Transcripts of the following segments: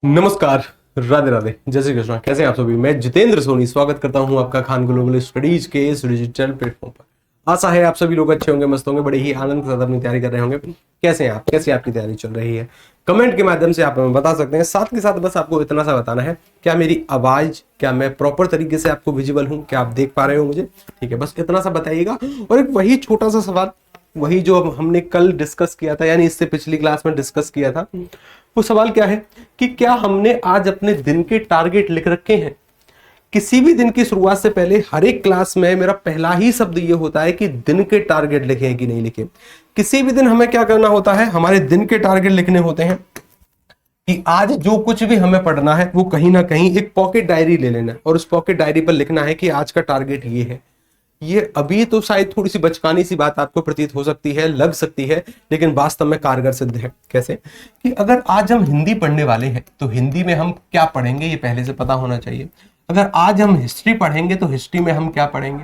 नमस्कार, राधे राधे, जय श्री कृष्णा। कैसे हैं आप सभी? मैं जितेंद्र सोनी स्वागत करता हूं आपका खान ग्लोबल स्टडीज के इस डिजिटल प्लेटफॉर्म पर। आशा है आप सभी लोग अच्छे होंगे, मस्त होंगे, बड़े ही आनंद के साथ अपनी तैयारी कर रहे होंगे। कैसे हैं आप? कैसी आपकी तैयारी चल रही है? कमेंट के माध्यम से आप हमें बता सकते हैं। साथ के साथ बस आपको इतना सा बताना है, क्या मेरी आवाज, क्या मैं प्रॉपर तरीके से आपको विजिबल हूँ, क्या आप देख पा रहे हो मुझे? ठीक है, बस इतना सा बताइएगा। और एक वही छोटा सा सवाल, वही जो हमने कल डिस्कस किया था, यानी इससे पिछली क्लास में डिस्कस किया था। वो सवाल क्या है कि क्या हमने आज अपने दिन के टारगेट लिख रखे हैं? किसी भी दिन की शुरुआत से पहले हर एक क्लास में मेरा पहला ही शब्द ये होता है कि दिन के टारगेट लिखे हैं कि नहीं लिखे। किसी भी दिन हमें क्या करना होता है, हमारे दिन के टारगेट लिखने होते हैं कि आज जो कुछ भी हमें पढ़ना है वो कहीं ना कहीं एक पॉकेट डायरी ले लेना है और उस पॉकेट डायरी पर लिखना है कि आज का टारगेट ये है। ये अभी तो शायद थोड़ी सी बचकानी सी बात आपको प्रतीत हो सकती है, लग सकती है, लेकिन वास्तव में कारगर सिद्ध है। कैसे? कि अगर आज हम हिंदी पढ़ने वाले हैं तो हिंदी में हम क्या पढ़ेंगे ये पहले से पता होना चाहिए। अगर आज हम हिस्ट्री पढ़ेंगे तो हिस्ट्री में हम क्या पढ़ेंगे।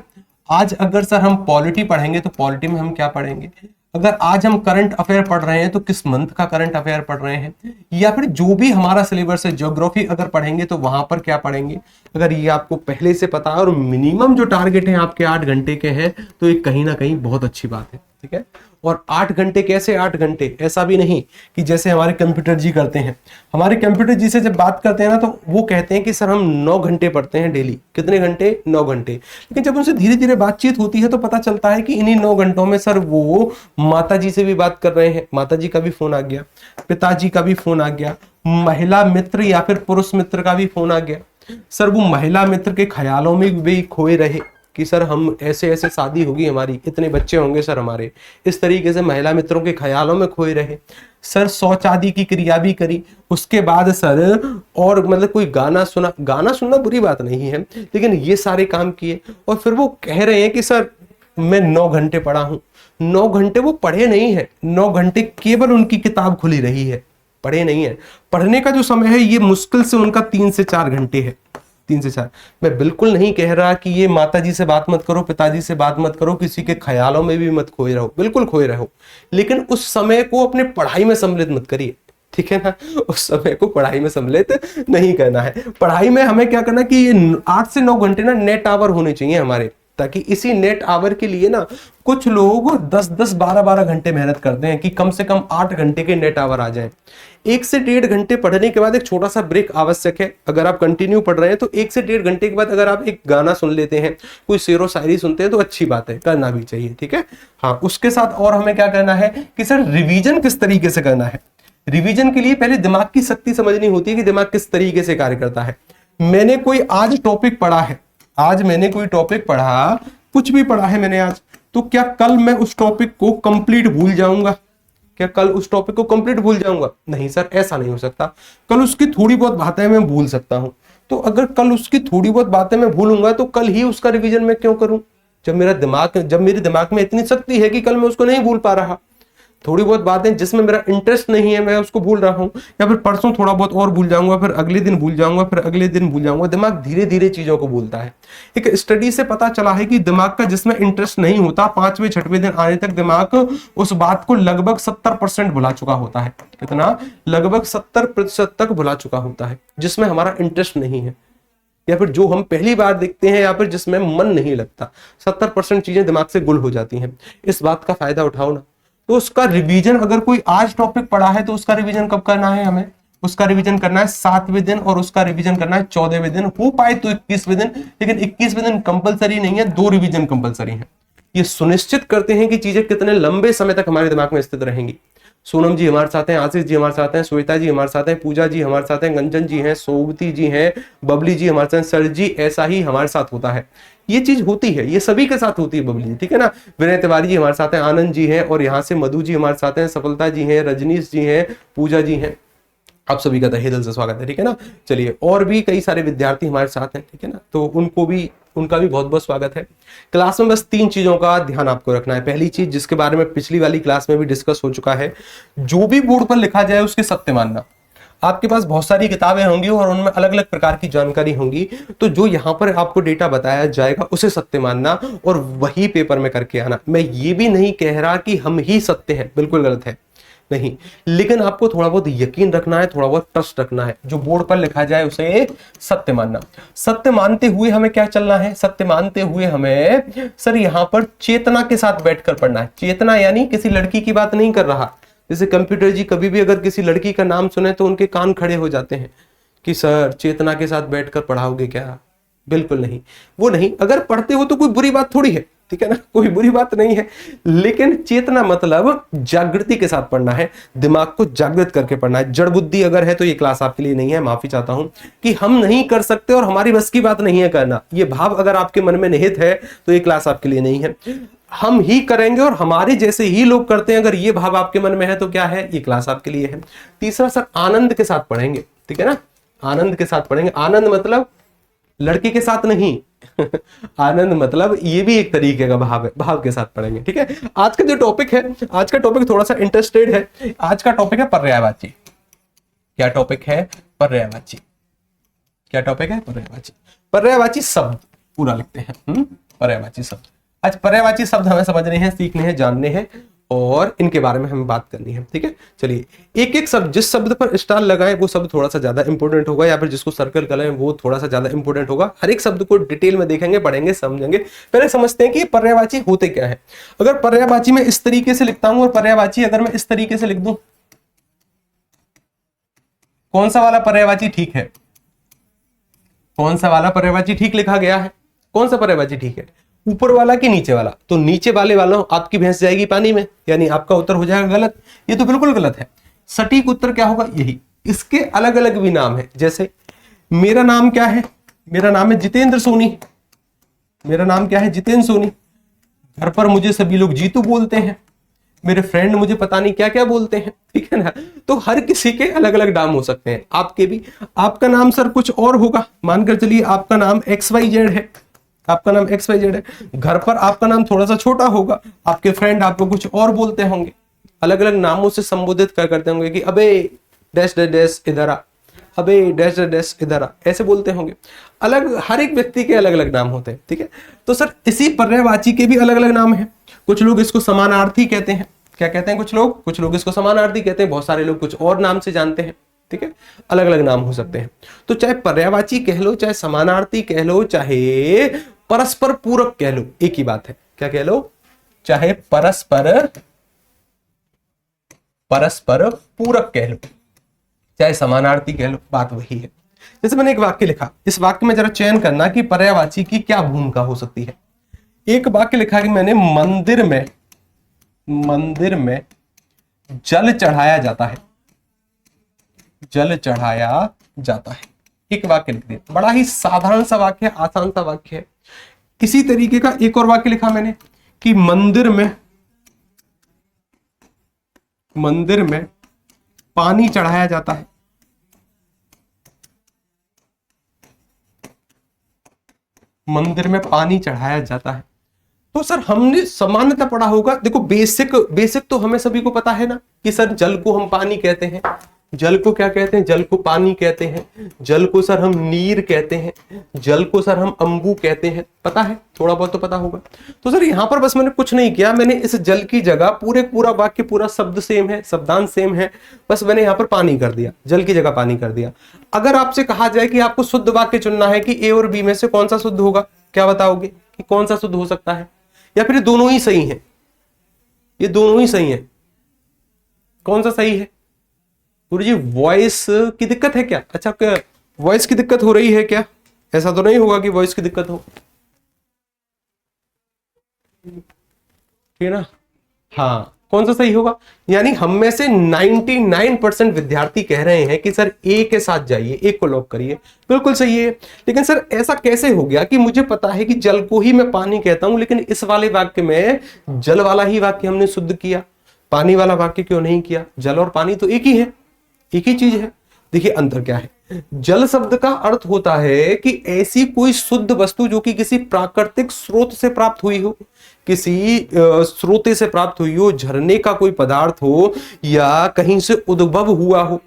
आज अगर सर हम पॉलिटी पढ़ेंगे तो पॉलिटी में हम क्या पढ़ेंगे। अगर आज हम करंट अफेयर पढ़ रहे हैं तो किस मंथ का करंट अफेयर पढ़ रहे हैं, या फिर जो भी हमारा सिलेबस है, ज्योग्राफी अगर पढ़ेंगे तो वहां पर क्या पढ़ेंगे। अगर ये आपको पहले से पता है और मिनिमम जो टारगेट है आपके 8 घंटे के हैं, तो ये कहीं ना कहीं बहुत अच्छी बात है। ठीक है। और 8 घंटे कैसे 8 घंटे? ऐसा भी नहीं कि जैसे हमारे कंप्यूटर जी करते हैं। हमारे कंप्यूटर जी से जब बात करते हैं ना, तो वो कहते हैं कि सर हम 9 घंटे पढ़ते हैं डेली। कितने घंटे? 9 घंटे। लेकिन जब उनसे धीरे धीरे बातचीत होती है तो पता चलता है कि इन्हीं 9 घंटों में सर वो माता जी से भी बात कर रहे हैं, माता जी का भी फोन आ गया, पिताजी का भी फोन आ गया, महिला मित्र या फिर पुरुष मित्र का भी फोन आ गया। सर वो महिला मित्र के ख्यालों में भी खोए रहे कि सर हम ऐसे ऐसे शादी होगी हमारी, इतने बच्चे होंगे सर हमारे, इस तरीके से महिला मित्रों के ख्यालों में खोए रहे। सर शौच आदि की क्रिया भी करी। उसके बाद सर और मतलब कोई गाना सुना, गाना सुनना बुरी बात नहीं है, लेकिन ये सारे काम किए। और फिर वो कह रहे हैं कि सर मैं 9 घंटे पढ़ा हूं। 9 घंटे वो पढ़े नहीं है, 9 घंटे केवल उनकी किताब खुली रही है, पढ़े नहीं है। पढ़ने का जो समय है ये मुश्किल से उनका 3 से 4 घंटे है। 3 से 4। मैं बिल्कुल नहीं कह रहा कि ये माताजी से बात मत करो, पिताजी से बात मत करो, किसी के ख्यालों में भी मत खोए रहो, बिल्कुल खोए रहो, लेकिन उस समय को अपने पढ़ाई में सम्मिलित मत करिए। ठीक है ना? उस समय को पढ़ाई में सम्मिलित नहीं करना है। पढ़ाई में हमें क्या करना कि ये 8 से 9 घंटे ना नेट आवर होने चाहिए हमारे, ताकि इसी नेट आवर के लिए ना कुछ लोग 10-10, 12-12 घंटे मेहनत करते हैं कि कम से कम 8 घंटे के नेट आवर आ जाए। 1 से 1.5 घंटे पढ़ने के बाद एक छोटा सा ब्रेक आवश्यक है। अगर आप कंटिन्यू पढ़ रहे हैं तो 1 से 1.5 घंटे के बाद अगर आप एक गाना सुन लेते हैं, कोई शेरो शायरी सुनते हैं, तो अच्छी बात है, करना भी चाहिए। ठीक है। हाँ, उसके साथ और हमें क्या करना है कि सर रिवीजन किस तरीके से करना है। रिवीजन के लिए पहले दिमाग की शक्ति समझनी होती है कि दिमाग किस तरीके से कार्य करता है। मैंने कोई आज टॉपिक पढ़ा है, आज मैंने कोई टॉपिक पढ़ा, कुछ भी पढ़ा है मैंने आज, तो क्या कल मैं उस टॉपिक को कंप्लीट भूल जाऊंगा? क्या कल उस टॉपिक को कंप्लीट भूल जाऊंगा? नहीं सर, ऐसा नहीं हो सकता। कल उसकी थोड़ी बहुत बातें मैं भूल सकता हूं। तो अगर कल उसकी थोड़ी बहुत बातें मैं भूलूंगा तो कल ही उसका रिवीजन मैं क्यों करूं, जब मेरे दिमाग में इतनी शक्ति है कि कल मैं उसको नहीं भूल पा रहा। थोड़ी बहुत बातें जिसमें मेरा इंटरेस्ट नहीं है मैं उसको भूल रहा हूं, या फिर परसों थोड़ा बहुत और भूल जाऊंगा, फिर अगले दिन भूल जाऊंगा, फिर अगले दिन भूल जाऊंगा। दिमाग धीरे धीरे चीजों को भूलता है। एक स्टडी से पता चला है कि दिमाग का जिसमें इंटरेस्ट नहीं होता, 5वें 6वें दिन आने तक दिमाग उस बात को लगभग 70% भुला चुका होता है। कितना? लगभग 70% तक भुला चुका होता है, जिसमें हमारा इंटरेस्ट नहीं है, या फिर जो हम पहली बार देखते हैं, या फिर जिसमें मन नहीं लगता। 70% चीजें दिमाग से गुल हो जाती हैं। इस बात का फायदा उठाओ ना। तो उसका रिवीजन, अगर कोई आज टॉपिक पढ़ा है तो उसका रिवीजन कब करना है हमें? उसका रिवीजन करना है 7वें दिन, और उसका रिवीजन करना है 14वें दिन, हो पाए तो 21वें दिन। लेकिन 21वें दिन कंपलसरी नहीं है, 2 रिवीजन कंपलसरी है। ये सुनिश्चित करते हैं कि चीजें कितने लंबे समय तक हमारे दिमाग में स्थित रहेंगी। सोनम जी हमारे साथ हैं, आशीष जी हमारे साथ हैं, श्वेता जी हमारे साथ हैं, पूजा जी हमारे साथ हैं, गंजन जी हैं, सोवती जी हैं, बबली जी हमारे साथ, सर जी ऐसा ही हमारे साथ होता है। ये चीज होती है, ये सभी के साथ होती है बबली जी। ठीक है ना? विनय तिवारी जी हमारे साथ हैं, आनंद जी हैं, और यहाँ से मधु जी हमारे साथ हैं, सफलता जी हैं, रजनीश जी हैं, पूजा जी हैं। आप सभी का तहे दिल से स्वागत है। ठीक है ना? चलिए, और भी कई सारे विद्यार्थी हमारे साथ हैं। ठीक है ना? तो उनका भी बहुत बहुत स्वागत है। क्लास में बस 3 चीजों का ध्यान आपको रखना है। पहली चीज, जिसके बारे में पिछली वाली क्लास में भी डिस्कस हो चुका है, जो भी बोर्ड पर लिखा जाए उसके सत्य मानना। आपके पास बहुत सारी किताबें होंगी और उनमें अलग अलग प्रकार की जानकारी होंगी, तो जो यहाँ पर आपको डेटा बताया जाएगा उसे सत्य मानना और वही पेपर में करके आना। मैं ये भी नहीं कह रहा कि हम ही सत्य हैं, बिल्कुल गलत है। नहीं, लेकिन आपको थोड़ा बहुत यकीन रखना है, थोड़ा बहुत ट्रस्ट रखना है। जो बोर्ड पर लिखा जाए उसे सत्य मानना। सत्य मानते हुए हमें क्या चलना है? सत्य मानते हुए हमें सर यहां पर चेतना के साथ बैठकर पढ़ना है। चेतना यानी किसी लड़की की बात नहीं कर रहा। जैसे कंप्यूटर जी कभी भी अगर किसी लड़की का नाम सुने तो उनके कान खड़े हो जाते हैं कि सर चेतना के साथ बैठकर पढ़ाओगे क्या? बिल्कुल नहीं, वो नहीं। अगर पढ़ते हो तो कोई बुरी बात थोड़ी है, ठीक है ना, कोई बुरी बात नहीं है। लेकिन चेतना मतलब जागृति के साथ पढ़ना है, दिमाग को जागृत करके पढ़ना है। जड़ बुद्धि अगर है तो ये क्लास आपके लिए नहीं है। माफी चाहता हूं कि हम नहीं कर सकते और हमारी बस की बात नहीं है करना, ये भाव अगर आपके मन में निहित है तो ये क्लास आपके लिए नहीं है। हम ही करेंगे और हमारे जैसे ही लोग करते हैं, अगर ये भाव आपके मन में है तो क्या है? ये क्लास आपके लिए है। तीसरा सर आनंद के साथ पढ़ेंगे, ठीक है ना, आनंद के साथ पढ़ेंगे। आनंद मतलब लड़की के साथ नहीं आनंद मतलब ये भी एक तरीके का भाव है, भाव के साथ पढ़ेंगे, ठीक है। आज का जो टॉपिक है, आज का टॉपिक थोड़ा सा इंटरेस्टेड है। आज का टॉपिक है पर्यायवाची। क्या टॉपिक है? पर्यायवाची। क्या टॉपिक है? पर्यायवाची। पर्यायवाची शब्द पूरा लिखते हैं। पर्यायवाची शब्द। आज पर्यायवाची शब्द हमें समझने हैं, सीखने हैं, जानने हैं और इनके बारे में हमें बात करनी है, ठीक है। चलिए एक एक शब्द, जिस शब्द पर स्टार लगाए वो शब्द थोड़ा सा ज्यादा इंपॉर्टेंट होगा, या फिर जिसको सर्कल करें वो थोड़ा सा ज्यादा इंपॉर्टेंट होगा। हर एक शब्द को डिटेल में देखेंगे, पढ़ेंगे, समझेंगे। पहले समझते हैं कि पर्यायवाची होते क्या है। अगर पर्यायवाची मैं इस तरीके से लिखता हूं और पर्यायवाची अगर मैं इस तरीके से लिख दूं, कौन सा वाला पर्यायवाची ठीक है? कौन सा वाला पर्यायवाची ठीक लिखा गया है? कौन सा पर्यायवाची ठीक है? ऊपर वाला कि नीचे वाला? तो नीचे वाले वाला आपकी भैंस जाएगी पानी में, यानी आपका उत्तर हो जाएगा गलत। ये तो बिल्कुल गलत है। सटीक उत्तर क्या होगा? यही। इसके अलग अलग भी नाम है। जैसे मेरा नाम क्या है? मेरा नाम है जितेंद्र सोनी। मेरा नाम क्या है? जितेंद्र सोनी। घर पर मुझे सभी लोग जीतू बोलते हैं। मेरे फ्रेंड मुझे पता नहीं क्या क्या बोलते हैं, ठीक है ना। तो हर किसी के अलग अलग नाम हो सकते हैं, आपके भी। आपका नाम सर कुछ और होगा, मानकर चलिए आपका नाम XYZ है, आपका नाम XYZ है। घर पर आपका नाम थोड़ा सा छोटा होगा, आपके फ्रेंड आपको कुछ और बोलते होंगे, अलग अलग नामों से संबोधित करते होंगे कि अबे डैश डैश डैश इधर आ, अबे डैश डैश डैश इधर आ, ऐसे बोलते होंगे। अलग, हर एक व्यक्ति के अलग अलग नाम होते हैं, ठीक है। तो सर इसी पर्यायवाची के भी अलग अलग नाम हैं। कुछ लोग इसको समानार्थी कहते हैं। क्या कहते हैं? कुछ लोग इसको समानार्थी कहते हैं। बहुत सारे लोग कुछ और नाम से जानते हैं, ठीक है। अलग अलग नाम हो सकते हैं। तो चाहे पर्यायवाची कह लो, चाहे समानार्थी कह लो, चाहे परस्पर पूरक कह लो, एक ही बात है। क्या कह लो? चाहे परस्पर पूरक कह लो, चाहे समानार्थी कह लो, बात वही है। जैसे मैंने एक वाक्य लिखा, इस वाक्य में जरा चयन करना कि पर्यायवाची की क्या भूमिका हो सकती है। एक वाक्य लिखा कि मैंने मंदिर में जल चढ़ाया जाता है, जल चढ़ाया जाता है। एक वाक्य लिख दिया, बड़ा ही साधारण सा वाक्य है, आसान सा वाक्य है। इसी तरीके का एक और वाक्य लिखा मैंने कि मंदिर में पानी चढ़ाया जाता है। मंदिर में पानी चढ़ाया जाता है। तो सर हमने सामान्यतः पढ़ा होगा, देखो बेसिक तो हमें सभी को पता है ना कि सर जल को हम पानी कहते हैं। जल को क्या कहते हैं? जल को पानी कहते हैं। जल को सर हम नीर कहते हैं। जल को सर हम अंबु कहते हैं। पता है, थोड़ा बहुत तो पता होगा। तो सर यहां पर बस मैंने कुछ नहीं किया, मैंने इस जल की जगह पूरा वाक्य, पूरा शब्द सेम है, शब्दांश सेम है, बस मैंने यहाँ पर पानी कर दिया, जल की जगह पानी कर दिया। अगर आपसे कहा जाए कि आपको शुद्ध वाक्य चुनना है कि ए और बी में से कौन सा शुद्ध होगा, क्या बताओगे कि कौन सा शुद्ध हो सकता है? या फिर दोनों ही सही है? ये दोनों ही सही है, कौन सा सही है? गुरु जी वॉइस की दिक्कत है क्या? अच्छा, क्या वॉइस की दिक्कत हो रही है क्या? ऐसा तो नहीं होगा कि वॉइस की दिक्कत हो, ठीक है ना। हाँ, कौन सा सही होगा? यानी हम में से 99% विद्यार्थी कह रहे हैं कि सर ए के साथ जाइए, ए को लॉक करिए। बिल्कुल सही है। लेकिन सर ऐसा कैसे हो गया कि मुझे पता है कि जल को ही मैं पानी कहता हूं, लेकिन इस वाले वाक्य में जल वाला ही वाक्य हमने शुद्ध किया, पानी वाला वाक्य क्यों नहीं किया? जल और पानी तो एक ही है, एक ही चीज है। देखिए अंतर क्या है। जल शब्द का अर्थ होता है कि ऐसी कोई शुद्ध वस्तु जो कि किसी प्राकृतिक स्रोत से प्राप्त हुई हो, किसी स्रोते से प्राप्त हुई हो, झरने का कोई पदार्थ हो या कहीं से उद्भव हुआ हो।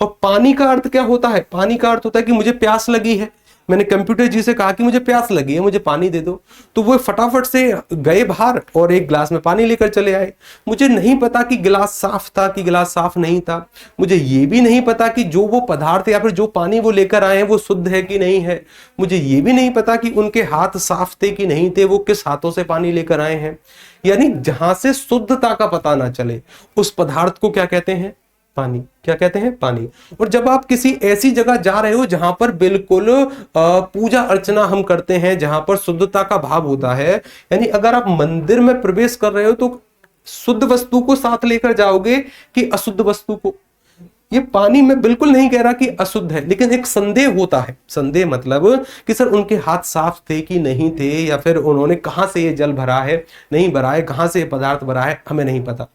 और पानी का अर्थ क्या होता है? पानी का अर्थ होता है कि मुझे प्यास लगी है, मैंने कंप्यूटर जी से कहा कि मुझे प्यास लगी है, मुझे पानी दे दो, तो वो फटाफट से गए बाहर और एक गिलास में पानी लेकर चले आए। मुझे नहीं पता कि गिलास साफ था कि गिलास साफ नहीं था, मुझे ये भी नहीं पता कि जो वो पदार्थ या फिर जो पानी वो लेकर आए हैं वो शुद्ध है कि नहीं है, मुझे ये भी नहीं पता कि उनके हाथ साफ थे कि नहीं थे, वो किस हाथों से पानी लेकर आए हैं। यानी जहां से शुद्धता का पता ना चले उस पदार्थ को क्या कहते हैं? पानी। क्या कहते हैं? पानी। और जब आप किसी ऐसी जगह जा रहे हो जहां पर बिल्कुल पूजा अर्चना हम करते हैं, जहां पर शुद्धता का भाव होता है, यानी अगर आप मंदिर में प्रवेश कर रहे हो तो शुद्ध वस्तु को साथ लेकर जाओगे कि अशुद्ध वस्तु को? ये पानी में बिल्कुल नहीं कह रहा कि अशुद्ध है, लेकिन एक संदेह होता है। संदेह मतलब कि सर उनके हाथ साफ थे कि नहीं थे, या फिर उन्होंने कहां से ये जल भरा है, नहीं भरा है, कहां से ये पदार्थ भरा है, हमें नहीं पता,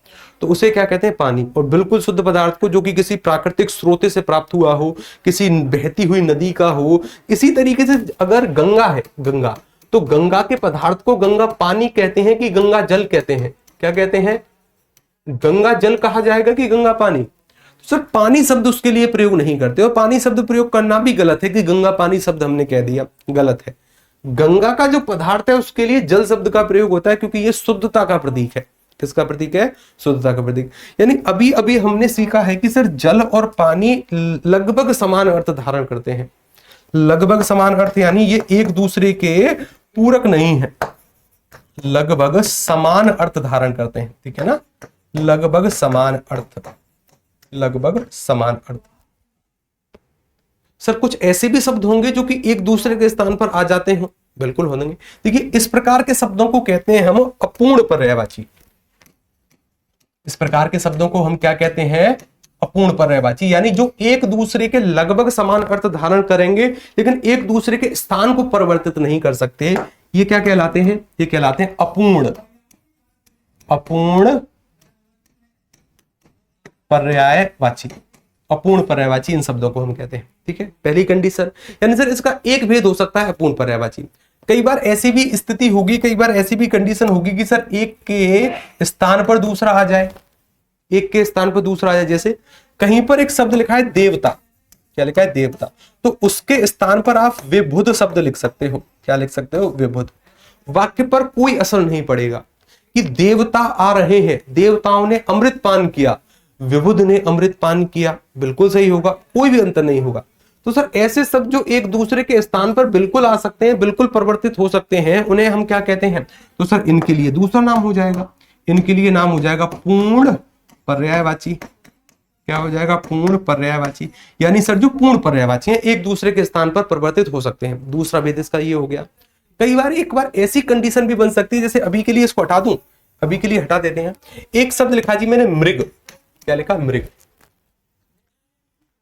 तो उसे क्या कहते हैं? पानी। और बिल्कुल शुद्ध पदार्थ को जो कि किसी प्राकृतिक स्रोत से प्राप्त हुआ हो, किसी बहती हुई नदी का हो, इसी तरीके से अगर गंगा है, गंगा, तो गंगा के पदार्थ को गंगा पानी कहते हैं कि गंगा जल कहते हैं? क्या कहते हैं? गंगा जल कहा जाएगा कि गंगा पानी? सर पानी शब्द उसके लिए प्रयोग नहीं करते, और पानी शब्द प्रयोग करना भी गलत है कि गंगा पानी शब्द हमने कह दिया, गलत है। गंगा का जो पदार्थ है उसके लिए जल शब्द का प्रयोग होता है, क्योंकि यह शुद्धता का प्रतीक है। किसका प्रतीक है? शुद्धता का प्रतीक। यानी अभी अभी हमने सीखा है कि सर जल और पानी लगभग समान अर्थ धारण करते हैं। लगभग समान अर्थ यानी ये एक दूसरे के पूरक नहीं है, लगभग समान अर्थ धारण करते हैं, ठीक है ना? लगभग समान अर्थ, लगभग समान अर्थ। सर कुछ ऐसे भी शब्द होंगे जो कि एक दूसरे के स्थान पर आ जाते हैं? बिल्कुल होंगे। देखिए इस प्रकार के शब्दों को कहते हैं हम अपूर्ण पर्यायवाची। इस प्रकार के शब्दों को हम क्या कहते हैं? अपूर्ण पर्यायवाची। यानी जो एक दूसरे के लगभग समान अर्थ धारण करेंगे लेकिन एक दूसरे के स्थान को परिवर्तित नहीं कर सकते, ये क्या कहलाते हैं? ये कहलाते हैं अपूर्ण, अपूर्ण पर्यायवाची। अपूर्ण पर्यायवाची इन शब्दों को हम कहते हैं, ठीक है? पहली कंडीशन। यानी सर इसका एक भेद हो सकता है अपूर्ण पर्यायवाची। कई बार ऐसी भी स्थिति होगी, कई बार ऐसी भी कंडीशन होगी कि सर एक के स्थान पर दूसरा आ जाए, एक के स्थान पर दूसरा आ जाए। जैसे कहीं पर एक शब्द लिखा है देवता, क्या लिखा है? देवता, तो उसके स्थान पर आप विबुध शब्द लिख सकते हो। क्या लिख सकते हो? विबुध। वाक्य पर कोई असर नहीं पड़ेगा कि देवता आ रहे हैं, देवताओं ने अमृत पान किया, विबुध ने अमृत पान किया, बिल्कुल सही होगा, कोई भी अंतर नहीं होगा। तो सर ऐसे शब्द जो एक दूसरे के स्थान पर बिल्कुल आ सकते हैं, बिल्कुल परिवर्तित हो सकते हैं, उन्हें हम क्या कहते हैं? तो सर इनके लिए दूसरा नाम हो जाएगा, इनके लिए नाम हो जाएगा पूर्ण पर्यायवाची। क्या हो जाएगा? पूर्ण पर्यायवाची। यानी सर जो पूर्ण पर्यायवाची हैं एक दूसरे के स्थान पर परिवर्तित हो सकते हैं। दूसरा भेद इसका ये हो गया। कई बार एक बार ऐसी कंडीशन भी बन सकती है, जैसे अभी के लिए इसको हटा दूं, अभी के लिए हटा देते हैं। एक शब्द लिखा जी मैंने मृग, क्या लिखा? मृग।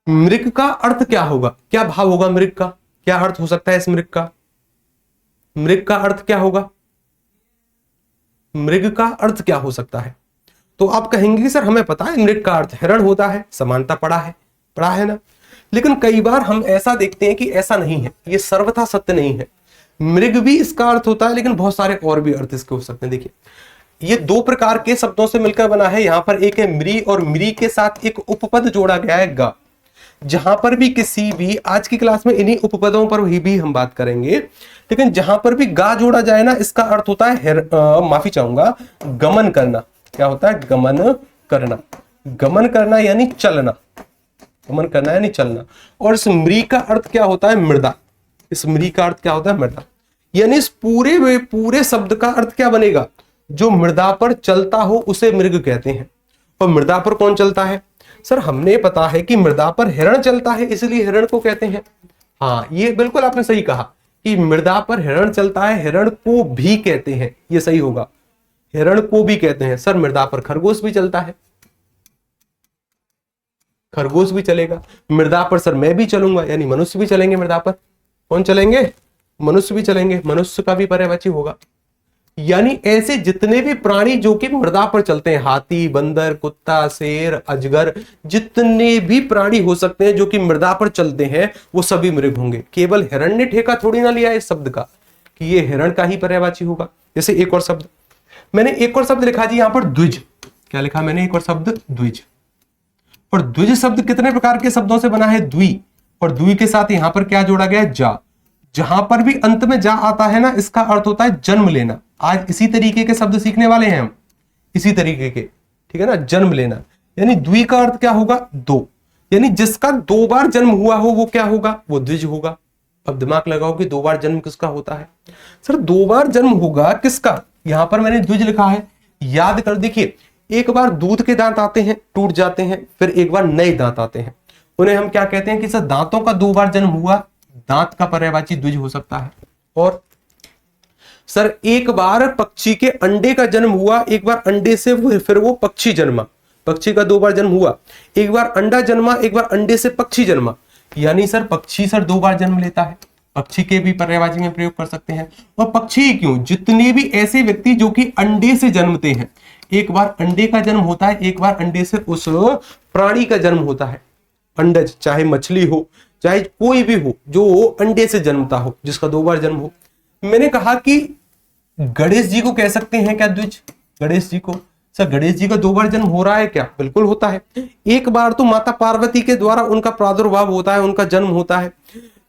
मृग का अर्थ क्या होगा? क्या भाव होगा मृग का? क्या अर्थ हो सकता है इस मृग का? मृग का अर्थ क्या होगा? मृग का अर्थ क्या हो सकता है? तो आप कहेंगे सर हमें पता है मृग का अर्थ हिरण होता है, समानता पढ़ा है ना। लेकिन कई बार हम ऐसा देखते हैं कि ऐसा नहीं है, ये सर्वथा सत्य नहीं है। मृग भी इसका अर्थ होता है, लेकिन बहुत सारे और भी अर्थ इसके हो सकते हैं। देखिए ये दो प्रकार के शब्दों से मिलकर बना है। यहां पर एक है मृ, और मृ के साथ एक उपपद जोड़ा गया है गा। जहां पर भी किसी भी, आज की क्लास में इन्हीं उपपदों पर भी हम बात करेंगे, लेकिन जहां पर भी गा जोड़ा जाए ना, इसका अर्थ होता है माफी चाहूंगा, गमन करना। क्या होता है? गमन करना। गमन करना यानी चलना, गमन करना यानी चलना। और इस मृ का अर्थ क्या होता है? मृदा। इस मृ का अर्थ क्या होता है? मृदा। यानी इस पूरे शब्द का अर्थ क्या बनेगा? जो मृदा पर चलता हो उसे मृग कहते हैं। और मृदा पर कौन चलता है? सर हमने पता है कि मृदा पर हिरण चलता है, इसलिए हिरण को कहते हैं। हाँ ये बिल्कुल आपने सही कहा कि मृदा पर हिरण चलता है, हिरण को भी कहते हैं, ये सही होगा, हिरण को भी कहते हैं। सर मृदा पर खरगोश भी चलता है, खरगोश भी चलेगा। मृदा पर सर मैं भी चलूंगा, यानी मनुष्य भी चलेंगे मृदा पर। कौन चलेंगे? मनुष्य भी चलेंगे, मनुष्य का भी पर्यायवाची होगा। यानी ऐसे जितने भी प्राणी जो कि मृदा पर चलते हैं, हाथी, बंदर, कुत्ता, शेर, अजगर, जितने भी प्राणी हो सकते हैं जो कि मृदा पर चलते हैं वो सभी मृग होंगे। केवल हिरण ने ठेका थोड़ी ना लिया इस शब्द का कि ये हिरण का ही पर्यायवाची होगा। जैसे एक और शब्द, मैंने एक और शब्द लिखा जी यहां पर द्विज। क्या लिखा मैंने? एक और शब्द द्विज। और द्विज शब्द कितने प्रकार के शब्दों से बना है? द्वि, और द्वि के साथ यहां पर क्या जोड़ा गया है? जा। जहां पर भी अंत में जा आता है ना, इसका अर्थ होता है जन्म लेना। आज इसी तरीके के शब्द सीखने वाले हैं हम, इसी तरीके के, ठीक है ना। जन्म लेना यानी द्वि का अर्थ क्या होगा, दो, यानी जिसका दो बार जन्म हुआ हो वो क्या होगा, वो द्विज होगा। अब दिमाग लगाओ कि दो बार जन्म किसका होता है। सर दो बार जन्म होगा किसका, यहां पर मैंने द्विज लिखा है, याद कर देखिए। एक बार दूध के दांत आते हैं, टूट जाते हैं, फिर एक बार नए दांत आते हैं, उन्हें हम क्या कहते हैं कि सर दांतों का दो बार जन्म हुआ, दांत का पर्यायवाची द्विज हो सकता है। और सर एक बार पक्षी के अंडे का जन्म हुआ, एक बार अंडे से फिर वो पक्षी जन्मा, पक्षी का दो बार जन्म हुआ, एक बार अंडा जन्मा, एक बार अंडे से पक्षी जन्मा, यानी सर पक्षी सर दो बार जन्म लेता है। पक्षी के भी पर्यायवाची में प्रयोग कर सकते हैं। और पक्षी ही क्यों, जितने भी ऐसे व्यक्ति जो कि अंडे से जन्मते हैं, एक बार अंडे का जन्म होता है, एक बार अंडे से उस प्राणी का जन्म होता है। अंडज चाहे मछली हो, चाहे कोई भी हो जो अंडे से जन्मता हो, जिसका दो बार जन्म हो। मैंने कहा कि गणेश जी को कह सकते हैं क्या द्विज, गणेश जी को। सर गणेश जी का दो बार जन्म हो रहा है क्या, बिल्कुल होता है। एक बार तो माता पार्वती के द्वारा उनका प्रादुर्भाव होता है, उनका जन्म होता है।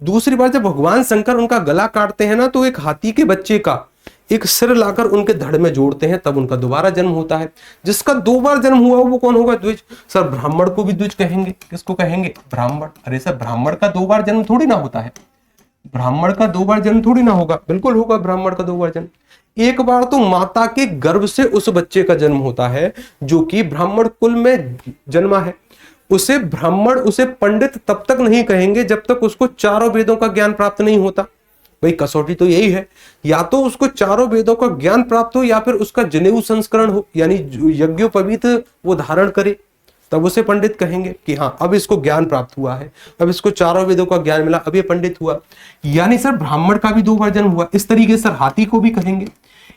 दूसरी बार जब भगवान शंकर उनका गला काटते हैं ना, तो एक हाथी के बच्चे का एक सिर लाकर उनके धड़ में जोड़ते हैं, तब उनका दोबारा जन्म होता है। जिसका दो बार जन्म हुआ वो कौन होगा, द्विज। सर ब्राह्मण को भी द्विज कहेंगे, किसको कहेंगे, ब्राह्मण। अरे सर ब्राह्मण का दो बार जन्म थोड़ी ना होता है, ब्राह्मण का दो बार जन्म थोड़ी ना होगा, बिल्कुल होगा ब्राह्मण का दो बार जन्म। एक बार तो माता के गर्भ से उस बच्चे का जन्म होता है जो कि ब्राह्मण कुल में जन्मा है। उसे ब्राह्मण, उसे पंडित तब तक नहीं कहेंगे जब तक उसको चारों वेदों का ज्ञान प्राप्त नहीं होता। भाई कसौटी तो यही है, या तो उसको चारों वेदों का ज्ञान प्राप्त हो, या फिर उसका जनेऊ संस्करण हो, यानी यज्ञोपवीत वो धारण करे, तब उसे पंडित कहेंगे कि हाँ अब इसको ज्ञान प्राप्त हुआ है, अब इसको चारों वेदों का ज्ञान मिला, अब ये पंडित हुआ। यानी सर ब्राह्मण का भी दो बार जन्म हुआ। इस तरीके से सर हाथी को भी कहेंगे।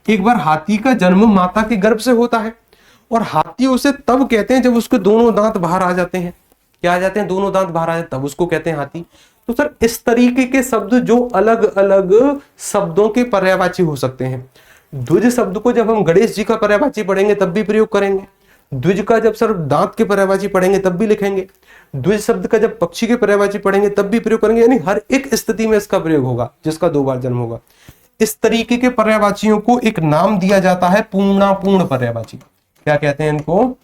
एक बार हाथी का जन्म माता के गर्भ से होता है, और हाथी उसे तब कहते हैं जब उसके दोनों दांत बाहर आ जाते हैं। क्या आ जाते हैं, दोनों दांत बाहर आ जाते हैं, तब उसको कहते हैं हाथी। तो सर इस तरीके के शब्द जो अलग अलग शब्दों के पर्यायवाची हो सकते हैं। द्विज शब्द को जब हम गणेश जी का पर्यायवाची पढ़ेंगे तब भी प्रयोग करेंगे। द्विज का जब सर दांत के पर्यायवाची पढ़ेंगे तब भी लिखेंगे। द्विज शब्द का जब पक्षी के पर्यायवाची पढ़ेंगे तब भी प्रयोग करेंगे। यानी हर एक स्थिति में इसका प्रयोग होगा जिसका दो बार जन्म होगा। इस तरीके के पर्यायवाचियों को एक नाम दिया जाता है पूर्णापूर्ण पर्यायवाची। क्या कहते हैं इनको,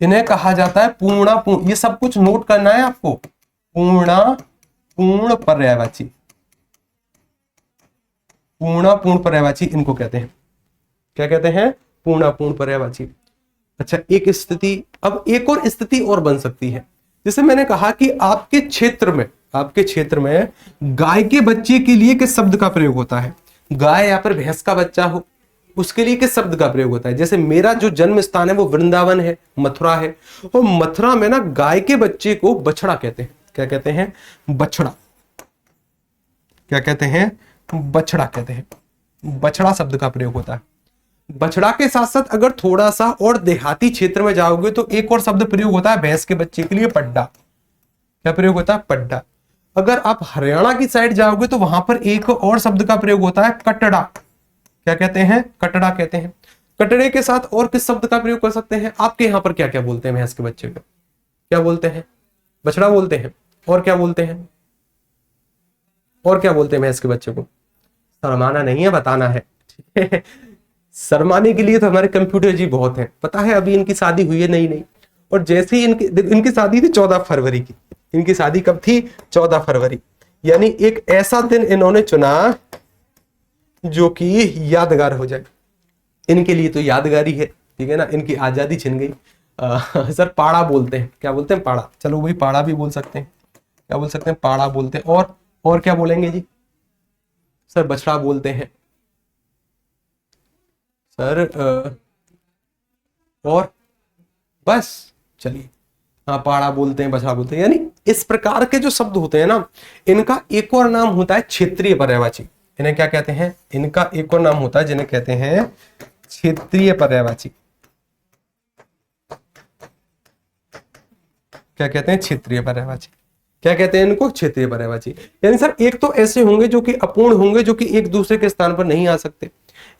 इन्हें कहा जाता है पूर्णापूर्ण। ये सब कुछ नोट करना है आपको। पूर्णापूर्ण पर्यायवाची, पूर्णापूर्ण पर्यायवाची इनको कहते हैं। क्या कहते हैं, पूर्णापूर्ण पर्यायवाची। अच्छा एक स्थिति, अब एक और स्थिति और बन सकती है। जैसे मैंने कहा कि आपके क्षेत्र में गाय के बच्चे के लिए किस शब्द का प्रयोग होता है, गाय या फिर भैंस का बच्चा हो उसके लिए किस शब्द का प्रयोग होता है। जैसे मेरा जो जन्म स्थान है वो वृंदावन है, मथुरा है, और मथुरा में ना गाय के बच्चे को बछड़ा कहते हैं। क्या कहते हैं, बछड़ा। क्या कहते हैं, बछड़ा कहते हैं। बछड़ा शब्द का प्रयोग होता है। बछड़ा के साथ साथ अगर थोड़ा सा और देहाती क्षेत्र में जाओगे तो एक और शब्द प्रयोग होता है भैंस के बच्चे के लिए, पड्डा। क्या प्रयोग होता है, पड्डा। अगर आप हरियाणा की साइड जाओगे तो वहां पर एक और शब्द का प्रयोग होता है, कटड़ा। क्या कहते हैं, कटड़ा कहते हैं। कटड़े के साथ और किस शब्द का प्रयोग कर सकते हैं, आपके यहां पर क्या क्या बोलते हैं भैंस के बच्चे को, क्या बोलते हैं, बछड़ा बोलते हैं। और क्या बोलते हैं, और क्या बोलते हैं भैंस के बच्चे को। शर्माना नहीं है, बताना है। शर्माने के लिए तो हमारे कंप्यूटर जी बहुत हैं। पता है अभी इनकी शादी हुई है नई नई, और जैसे ही इनकी शादी थी 14 फरवरी की। इनकी शादी कब थी, 14 फरवरी। यानी एक ऐसा दिन इन्होंने चुना जो कि यादगार हो जाए। इनके लिए तो यादगारी है, ठीक है ना, इनकी आजादी छिन गई। सर पाड़ा बोलते हैं। क्या बोलते हैं, पाड़ा। चलो वही पाड़ा भी बोल सकते हैं। क्या बोल सकते हैं, पाड़ा बोलते हैं। और क्या बोलेंगे जी, सर बछड़ा बोलते हैं सर, और बस चलिए, हाँ पाड़ा बोलते हैं, बछड़ा बोलते हैं। यानी इस प्रकार के जो शब्द होते हैं ना, इनका एक और नाम होता है क्षेत्रीय पर्यायवाची। इन्हें क्या कहते हैं, इनका एक और नाम होता है जिन्हें कहते हैं क्षेत्रीय पर्यायवाची। क्या कहते हैं, क्षेत्रीय पर्यायवाची। क्या कहते हैं इनको, क्षेत्रीय पर्यायवाची। यानी सर एक तो ऐसे होंगे जो कि अपूर्ण होंगे, जो कि एक दूसरे के स्थान पर नहीं आ सकते।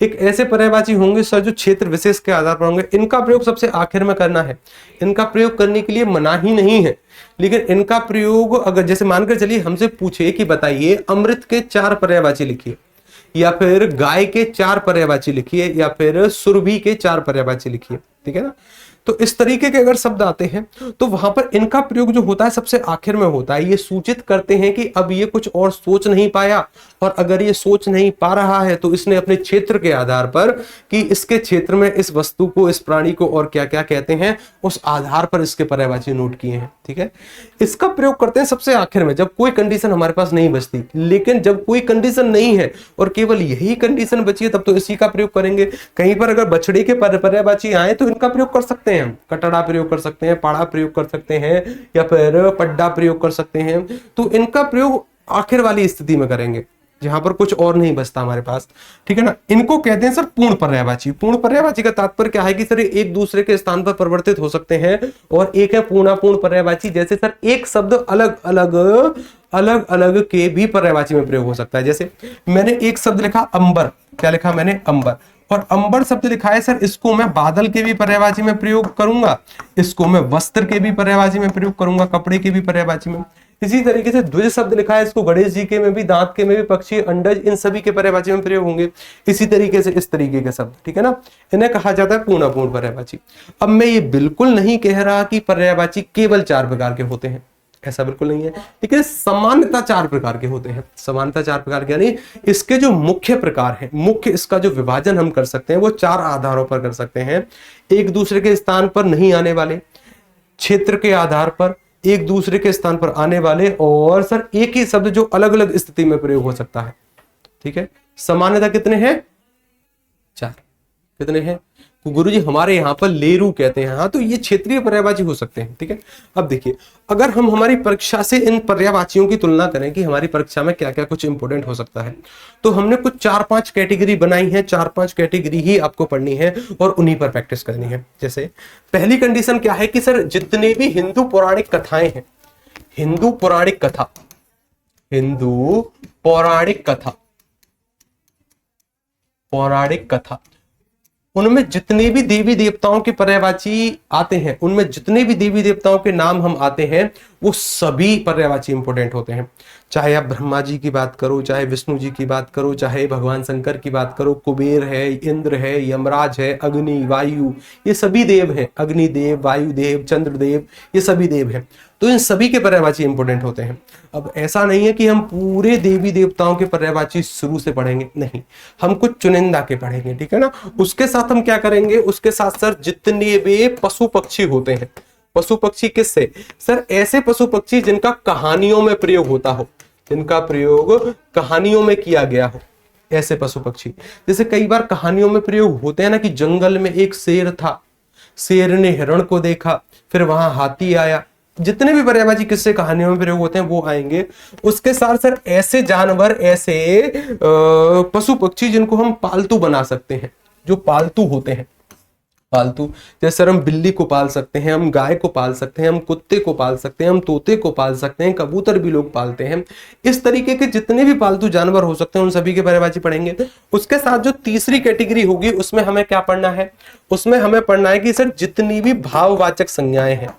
एक ऐसे पर्यायवाची होंगे सर जो क्षेत्र विशेष के आधार पर होंगे। इनका प्रयोग सबसे आखिर में करना है। इनका प्रयोग करने के लिए मना ही नहीं है, लेकिन इनका प्रयोग अगर जैसे मानकर चलिए हमसे पूछे कि बताइए अमृत के 4 पर्यायवाची लिखिए, या फिर गाय के 4 पर्यायवाची लिखिए, या फिर सुरभि के 4 पर्यायवाची लिखिए, ठीक है ना। तो इस तरीके के अगर शब्द आते हैं तो वहां पर इनका प्रयोग जो होता है सबसे आखिर में होता है। ये सूचित करते हैं कि अब ये कुछ और सोच नहीं पाया, और अगर ये सोच नहीं पा रहा है तो इसने अपने क्षेत्र के आधार पर कि इसके क्षेत्र में इस वस्तु को, इस प्राणी को और क्या क्या कहते हैं, उस आधार पर इसके पर्यायवाची नोट किए हैं, ठीक है। इसका प्रयोग करते हैं सबसे आखिर में, जब कोई कंडीशन हमारे पास नहीं बचती। लेकिन जब कोई कंडीशन नहीं है और केवल यही कंडीशन बची है तब तो इसी का प्रयोग करेंगे। कहीं पर अगर बछड़े के पर्यायवाची आए तो इनका प्रयोग कर सकते हैं हम, कटड़ा प्रयोग कर सकते हैं, पाड़ा प्रयोग कर सकते हैं, या फिर पड्डा प्रयोग कर सकते हैं। तो इनका प्रयोग आखिर वाली स्थिति में करेंगे जहां पर कुछ और नहीं बचता हमारे पास, ठीक है ना। इनको कहते हैं सर पूर्ण पर्यायवाची। पूर्ण पर्यायवाची का तात्पर्य क्या है कि सर एक दूसरे के स्थान पर परिवर्तित हो सकते हैं, और एक है पूर्णापूर्ण पर्यायवाची। जैसे सर एक शब्द अलग अलग के भी पर्यायवाची में प्रयोग हो सकता है। जैसे मैंने एक शब्द लिखा अंबर, क्या लिखा मैंने अंबर, और अंबर शब्द लिखा है सर, इसको मैं बादल के भी पर्यायवाची में प्रयोग करूंगा, इसको मैं वस्त्र के भी पर्यायवाची में प्रयोग करूंगा, कपड़े के भी पर्यायवाची में। इसी तरीके से द्विज शब्द लिखा है, इसको गणेश जी के में भी, दांत के में भी, पक्षी, अंडज, इन सभी के पर्यायवाची में प्रयोग होंगे। इसी तरीके से इस तरीके के शब्द, ठीक है ना, इन्हें कहा जाता है पूर्णापूर्ण पर्यायवाची। अब मैं ये बिल्कुल नहीं कह रहा कि पर्यायवाची केवल 4 प्रकार के होते हैं, ऐसा बिल्कुल नहीं है, लेकिन सामान्यता 4 प्रकार के होते हैं। सामान्यता 4 प्रकार के, यानी इसके जो मुख्य प्रकार हैं, मुख्य इसका जो विभाजन हम कर सकते हैं वो 4 आधारों पर कर सकते हैं। एक दूसरे के स्थान पर नहीं आने वाले, क्षेत्र के आधार पर एक दूसरे के स्थान पर आने वाले, और सर एक ही शब्द जो अलग अलग स्थिति में प्रयोग हो सकता है, ठीक है। सामान्यता कितने हैं? 4। कितने हैं? तो गुरुजी हमारे यहाँ पर लेरू कहते हैं। हाँ, तो ये क्षेत्रीय पर्यायवाची हो सकते हैं, ठीक है। अब देखिए, अगर हम हमारी परीक्षा से इन पर्यायवाचियों की तुलना करें कि हमारी परीक्षा में क्या क्या कुछ इंपोर्टेंट हो सकता है, तो हमने कुछ 4-5 कैटेगरी बनाई है। 4-5 कैटेगरी ही आपको पढ़नी है और उन्हीं पर प्रैक्टिस करनी है। जैसे पहली कंडीशन क्या है कि सर जितने भी हिंदू पौराणिक कथाएं हैं, हिंदू पौराणिक कथा, हिंदू पौराणिक कथा, पौराणिक कथा, उनमें जितने भी देवी देवताओं के पर्यायवाची आते हैं, उनमें जितने भी देवी देवताओं के नाम हम आते हैं वो सभी पर्यायवाची इंपोर्टेंट होते हैं। चाहे आप ब्रह्मा जी की बात करो, चाहे विष्णु जी की बात करो, चाहे भगवान शंकर की बात करो, कुबेर है, इंद्र है, यमराज है, अग्नि, वायु, ये सभी देव हैं। अग्निदेव, वायुदेव, चंद्रदेव, ये सभी देव हैं। तो इन सभी के पर्यायवाची इंपोर्टेंट होते हैं। अब ऐसा नहीं है कि हम पूरे देवी देवताओं के पर्यायवाची शुरू से पढ़ेंगे, नहीं, हम कुछ चुनिंदा के पढ़ेंगे, ठीक है ना। उसके साथ हम क्या करेंगे, उसके साथ सर जितने भी पशु पक्षी होते हैं, पशु पक्षी किससे सर, ऐसे पशु पक्षी जिनका कहानियों में प्रयोग होता हो, जिनका प्रयोग कहानियों में किया गया हो, ऐसे पशु पक्षी। जैसे कई बार कहानियों में प्रयोग होते हैं ना कि जंगल में एक शेर था, शेर ने हिरण को देखा, फिर वहां हाथी आया। जितने भी पर्यायवाची किस्से कहानियों में प्रयोग होते हैं वो आएंगे। उसके साथ सर ऐसे जानवर, ऐसे पशु पक्षी जिनको हम पालतू बना सकते हैं, जो पालतू होते हैं, पालतू, जैसे सर हम बिल्ली को पाल सकते हैं, हम गाय को पाल सकते हैं, हम कुत्ते को पाल सकते हैं, हम तोते को पाल सकते हैं, कबूतर भी लोग पालते हैं। इस तरीके के जितने भी पालतू जानवर हो सकते हैं उन सभी के पर्यायवाची पढ़ेंगे। उसके साथ जो तीसरी कैटेगरी होगी उसमें हमें क्या पढ़ना है, उसमें हमें पढ़ना है कि सर जितनी भी भाववाचक संज्ञाएं हैं,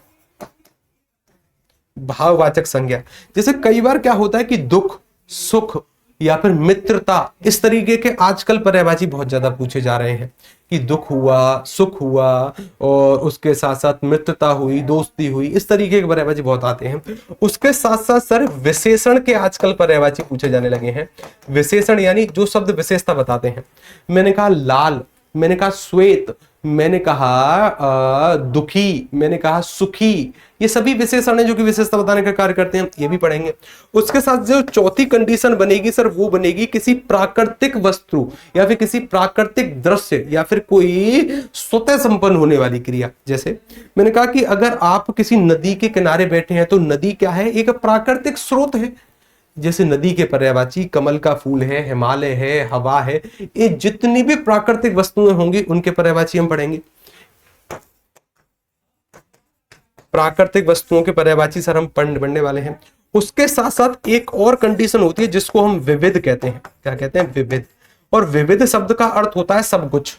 भाववाचक संज्ञा, जैसे कई बार क्या होता है कि दुख, सुख या फिर मित्रता, इस तरीके के आजकल पर्यायवाची बहुत ज्यादा पूछे जा रहे हैं कि दुख हुआ, सुख हुआ, और उसके साथ साथ मित्रता हुई, दोस्ती हुई, इस तरीके के पर्यायवाची बहुत आते हैं। उसके साथ साथ सर विशेषण के आजकल पर्यायवाची पूछे जाने लगे हैं। विशेषण यानी जो शब्द विशेषता बताते हैं। मैंने कहा लाल, मैंने कहा श्वेत, मैंने कहा दुखी, मैंने कहा सुखी, ये सभी विशेषण है जो कि विशेषता बताने का कार्य करते हैं, ये भी पढ़ेंगे। उसके साथ जो चौथी कंडीशन बनेगी सर वो बनेगी किसी प्राकृतिक वस्तु या फिर किसी प्राकृतिक दृश्य या फिर कोई स्वतः संपन्न होने वाली क्रिया। जैसे मैंने कहा कि अगर आप किसी नदी के किनारे बैठे हैं तो नदी क्या है, एक प्राकृतिक स्रोत है। जैसे नदी के पर्यायवाची कमल का फूल है, हिमालय है, हवा है, ये जितनी भी प्राकृतिक वस्तुएं होंगी उनके पर्यायवाची हम पढ़ेंगे। प्राकृतिक वस्तुओं के पर्यायवाची सर हम पढ़ने वाले हैं। उसके साथ साथ एक और कंडीशन होती है जिसको हम विविध कहते हैं। क्या कहते हैं? विविध। और विविध शब्द का अर्थ होता है सब कुछ।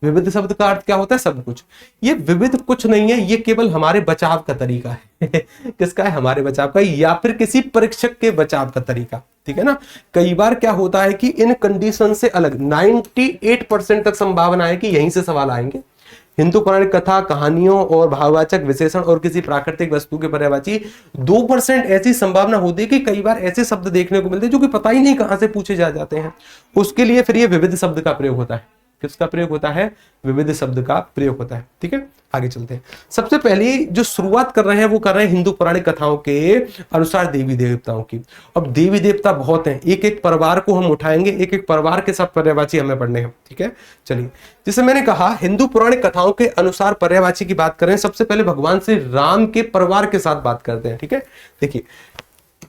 विविध शब्द का अर्थ क्या होता है? सब कुछ। ये विविध कुछ नहीं है, ये केवल हमारे बचाव का तरीका है किसका है? हमारे बचाव का, या फिर किसी परीक्षक के बचाव का तरीका। ठीक है ना। कई बार क्या होता है कि इन कंडीशन से अलग 98% तक संभावना है कि यहीं से सवाल आएंगे। हिंदू पौराणिक कथा, कहानियों और भाववाचक विशेषण और किसी प्राकृतिक वस्तु के पर्यायवाची 2% ऐसी संभावना होती है कि कई बार ऐसे शब्द देखने को मिलते हैं जो कि पता ही नहीं कहां से पूछे जा जाते हैं। उसके लिए फिर ये विविध शब्द का प्रयोग होता है। किसका प्रयोग होता है? विविध शब्द का प्रयोग होता है। ठीक है, आगे चलते हैं। सबसे पहले जो शुरुआत कर रहे हैं वो कर रहे हैं हिंदू पौराणिक कथाओं के अनुसार देवी देवताओं की। अब देवी देवता बहुत हैं, एक एक परिवार को हम उठाएंगे, एक एक परिवार के साथ पर्यायवाची हमें पढ़ने हैं। ठीक है, चलिए। जैसे मैंने कहा हिंदू पौराणिक कथाओं के अनुसार पर्यायवाची की बात करें, सबसे पहले भगवान श्री राम के परिवार के साथ बात करते हैं। ठीक है, देखिए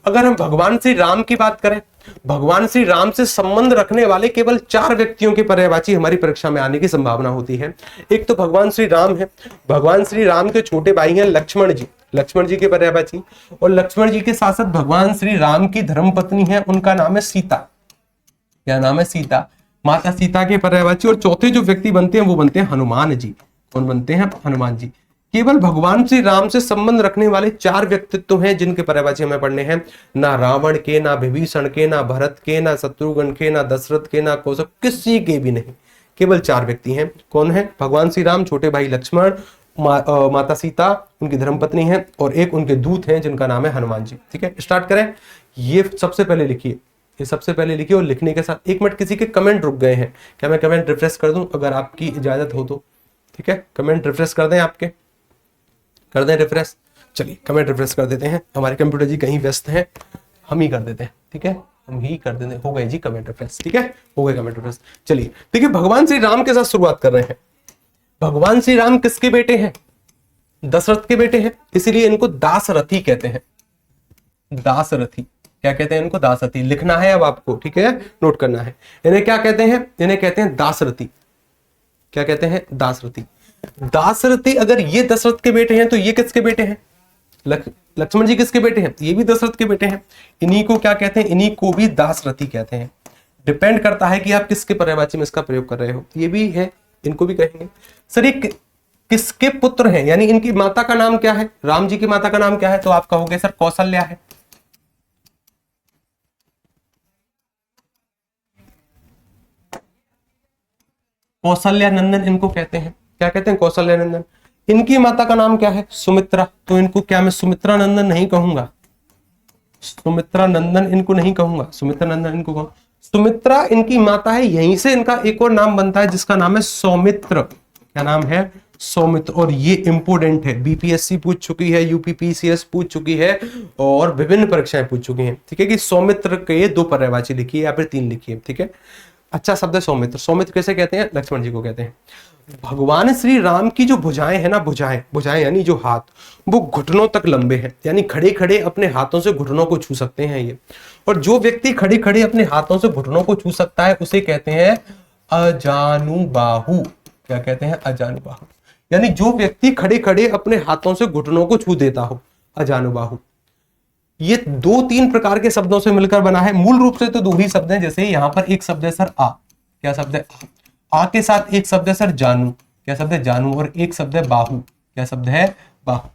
अगर हम भगवान श्री राम की बात करें, भगवान श्री राम से संबंध रखने वाले केवल 4 व्यक्तियों के पर्यायवाची हमारी परीक्षा में आने की संभावना होती है। एक तो भगवान श्री राम है, भगवान श्री राम के छोटे भाई हैं लक्ष्मण जी, लक्ष्मण जी के पर्यायवाची, और लक्ष्मण जी के साथ साथ भगवान श्री राम की धर्मपत्नी है, उनका नाम है सीता। क्या नाम है? सीता। माता सीता के पर्यायवाची। और चौथे जो व्यक्ति बनते हैं वो बनते हैं हनुमान जी। कौन बनते हैं? हनुमान जी। केवल भगवान श्री राम से संबंध रखने वाले 4 व्यक्तित्व हैं जिनके पर्यायवाची हमें पढ़ने हैं। ना रावण के, ना विभीषण के, ना भरत के, ना शत्रुघ्न के, ना दशरथ के, ना कौशल, किसी के भी नहीं। केवल 4 व्यक्ति हैं। कौन है? भगवान श्री राम, छोटे भाई लक्ष्मण, माता सीता उनकी धर्मपत्नी है, और एक उनके दूत हैं जिनका नाम है हनुमान जी। ठीक है, स्टार्ट करें। ये सबसे पहले लिखिए, ये सबसे पहले लिखिए, और लिखने के साथ 1 मिनट किसी के कमेंट रुक गए हैं, क्या मैं कमेंट रिफ्रेश कर दूं अगर आपकी इजाजत हो तो? ठीक है, कमेंट रिफ्रेश कर दें, आपके कर दें रिफ्रेश। चलिए कमेंट रिफ्रेश कर देते हैं, हमारे कंप्यूटर जी कहीं व्यस्त हैं, हम ही कर देते हैं। ठीक है, हम ही कर देते हैं। हो गए जी कमेंट रिफ्रेश। ठीक है, हो गए कमेंट रिफ्रेश। चलिए देखिए, भगवान श्री राम के साथ शुरुआत कर रहे हैं। भगवान श्री राम किसके बेटे हैं? दशरथ के बेटे हैं, इसीलिए इनको दासरथी कहते हैं। दासरथी क्या कहते हैं? इनको दासरथी। लिखना है अब आपको, ठीक है, नोट करना है। इन्हें क्या कहते हैं? इन्हें कहते हैं दासरथी। क्या कहते हैं? दासरथी। दासरथी अगर ये दशरथ के बेटे हैं तो ये किसके बेटे हैं? लक्ष्मण जी किसके बेटे हैं? ये भी दशरथ के बेटे हैं। इन्हीं को क्या कहते हैं? इन्हीं को भी दासरथी कहते हैं। डिपेंड करता है कि आप किसके पर्यायवाची में इसका प्रयोग कर रहे हो। ये भी है, इनको भी कहेंगे। सर ये किसके पुत्र हैं, यानी इनकी माता का नाम क्या है? राम जी की माता का नाम क्या है? तो आप कहोगे सर कौशल्या है। कौशल्या नंदन इनको कहते हैं। क्या कहते हैं? कौशल्या नंदन। इनकी माता का नाम क्या है? सुमित्रा। तो इनको क्या मैं सुमित्रा नंदन नहीं कहूंगा? सुमित्रा नंदन इनको नहीं कहूंगा, सुमित्रा नंदन इनको कहूंगा। सुमित्रा इनकी माता है, यहीं से इनका एक और नाम बनता है जिसका नाम है सौमित्र। क्या नाम है? सौमित्र। और ये इंपोर्टेंट है, बीपीएससी पूछ चुकी है, यूपीपीसीएस पूछ चुकी है, और विभिन्न परीक्षाएं पूछ चुकी हैं। ठीक है, कि सौमित्र के 2 पर्यायवाची लिखिए या फिर 3 लिखिए। ठीक है, अच्छा शब्द है सौमित्र। सौमित्र कैसे कहते हैं? लक्ष्मण जी को कहते हैं। भगवान श्री राम की जो भुजाएं है ना, भुजाएं यानी जो हाथ, वो घुटनों तक लंबे हैं, यानी खड़े खड़े अपने हाथों से घुटनों को छू सकते हैं ये। और जो व्यक्ति खड़े खड़े अपने हाथों से घुटनों को छू सकता है उसे कहते हैं अजानुबाहु। क्या कहते हैं? अजानुबाहु। यानी जो व्यक्ति खड़े खड़े अपने हाथों से घुटनों को छू देता हो, अजानुबाहु। ये 2-3 प्रकार के शब्दों से मिलकर बना है। मूल रूप से तो 2 ही शब्द हैं। जैसे यहाँ पर एक शब्द है सर आ। क्या शब्द है? आ के साथ एक शब्द है सर जानू। क्या शब्द है? जानू। और एक शब्द है बाहु। क्या शब्द है? बाहु।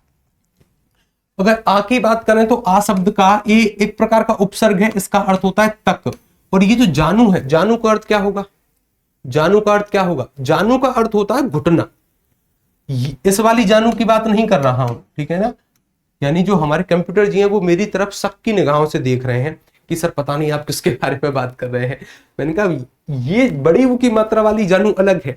अगर आ की बात करें तो आ शब्द का ये एक प्रकार का उपसर्ग है, इसका अर्थ होता है तक। और ये जो जानू है, जानू का अर्थ क्या होगा? जानू का अर्थ क्या होगा? जानू का अर्थ होता है घुटना। इस वाली जानू की बात नहीं कर रहा हूं, ठीक है ना। यानी जो हमारे कंप्यूटर जी हैं वो मेरी तरफ शक की निगाहों से देख रहे हैं कि सर पता नहीं आप किसके बारे में बात कर रहे हैं। मैंने कहा ये बड़ी ऊ की मात्रा वाली जानू अलग है,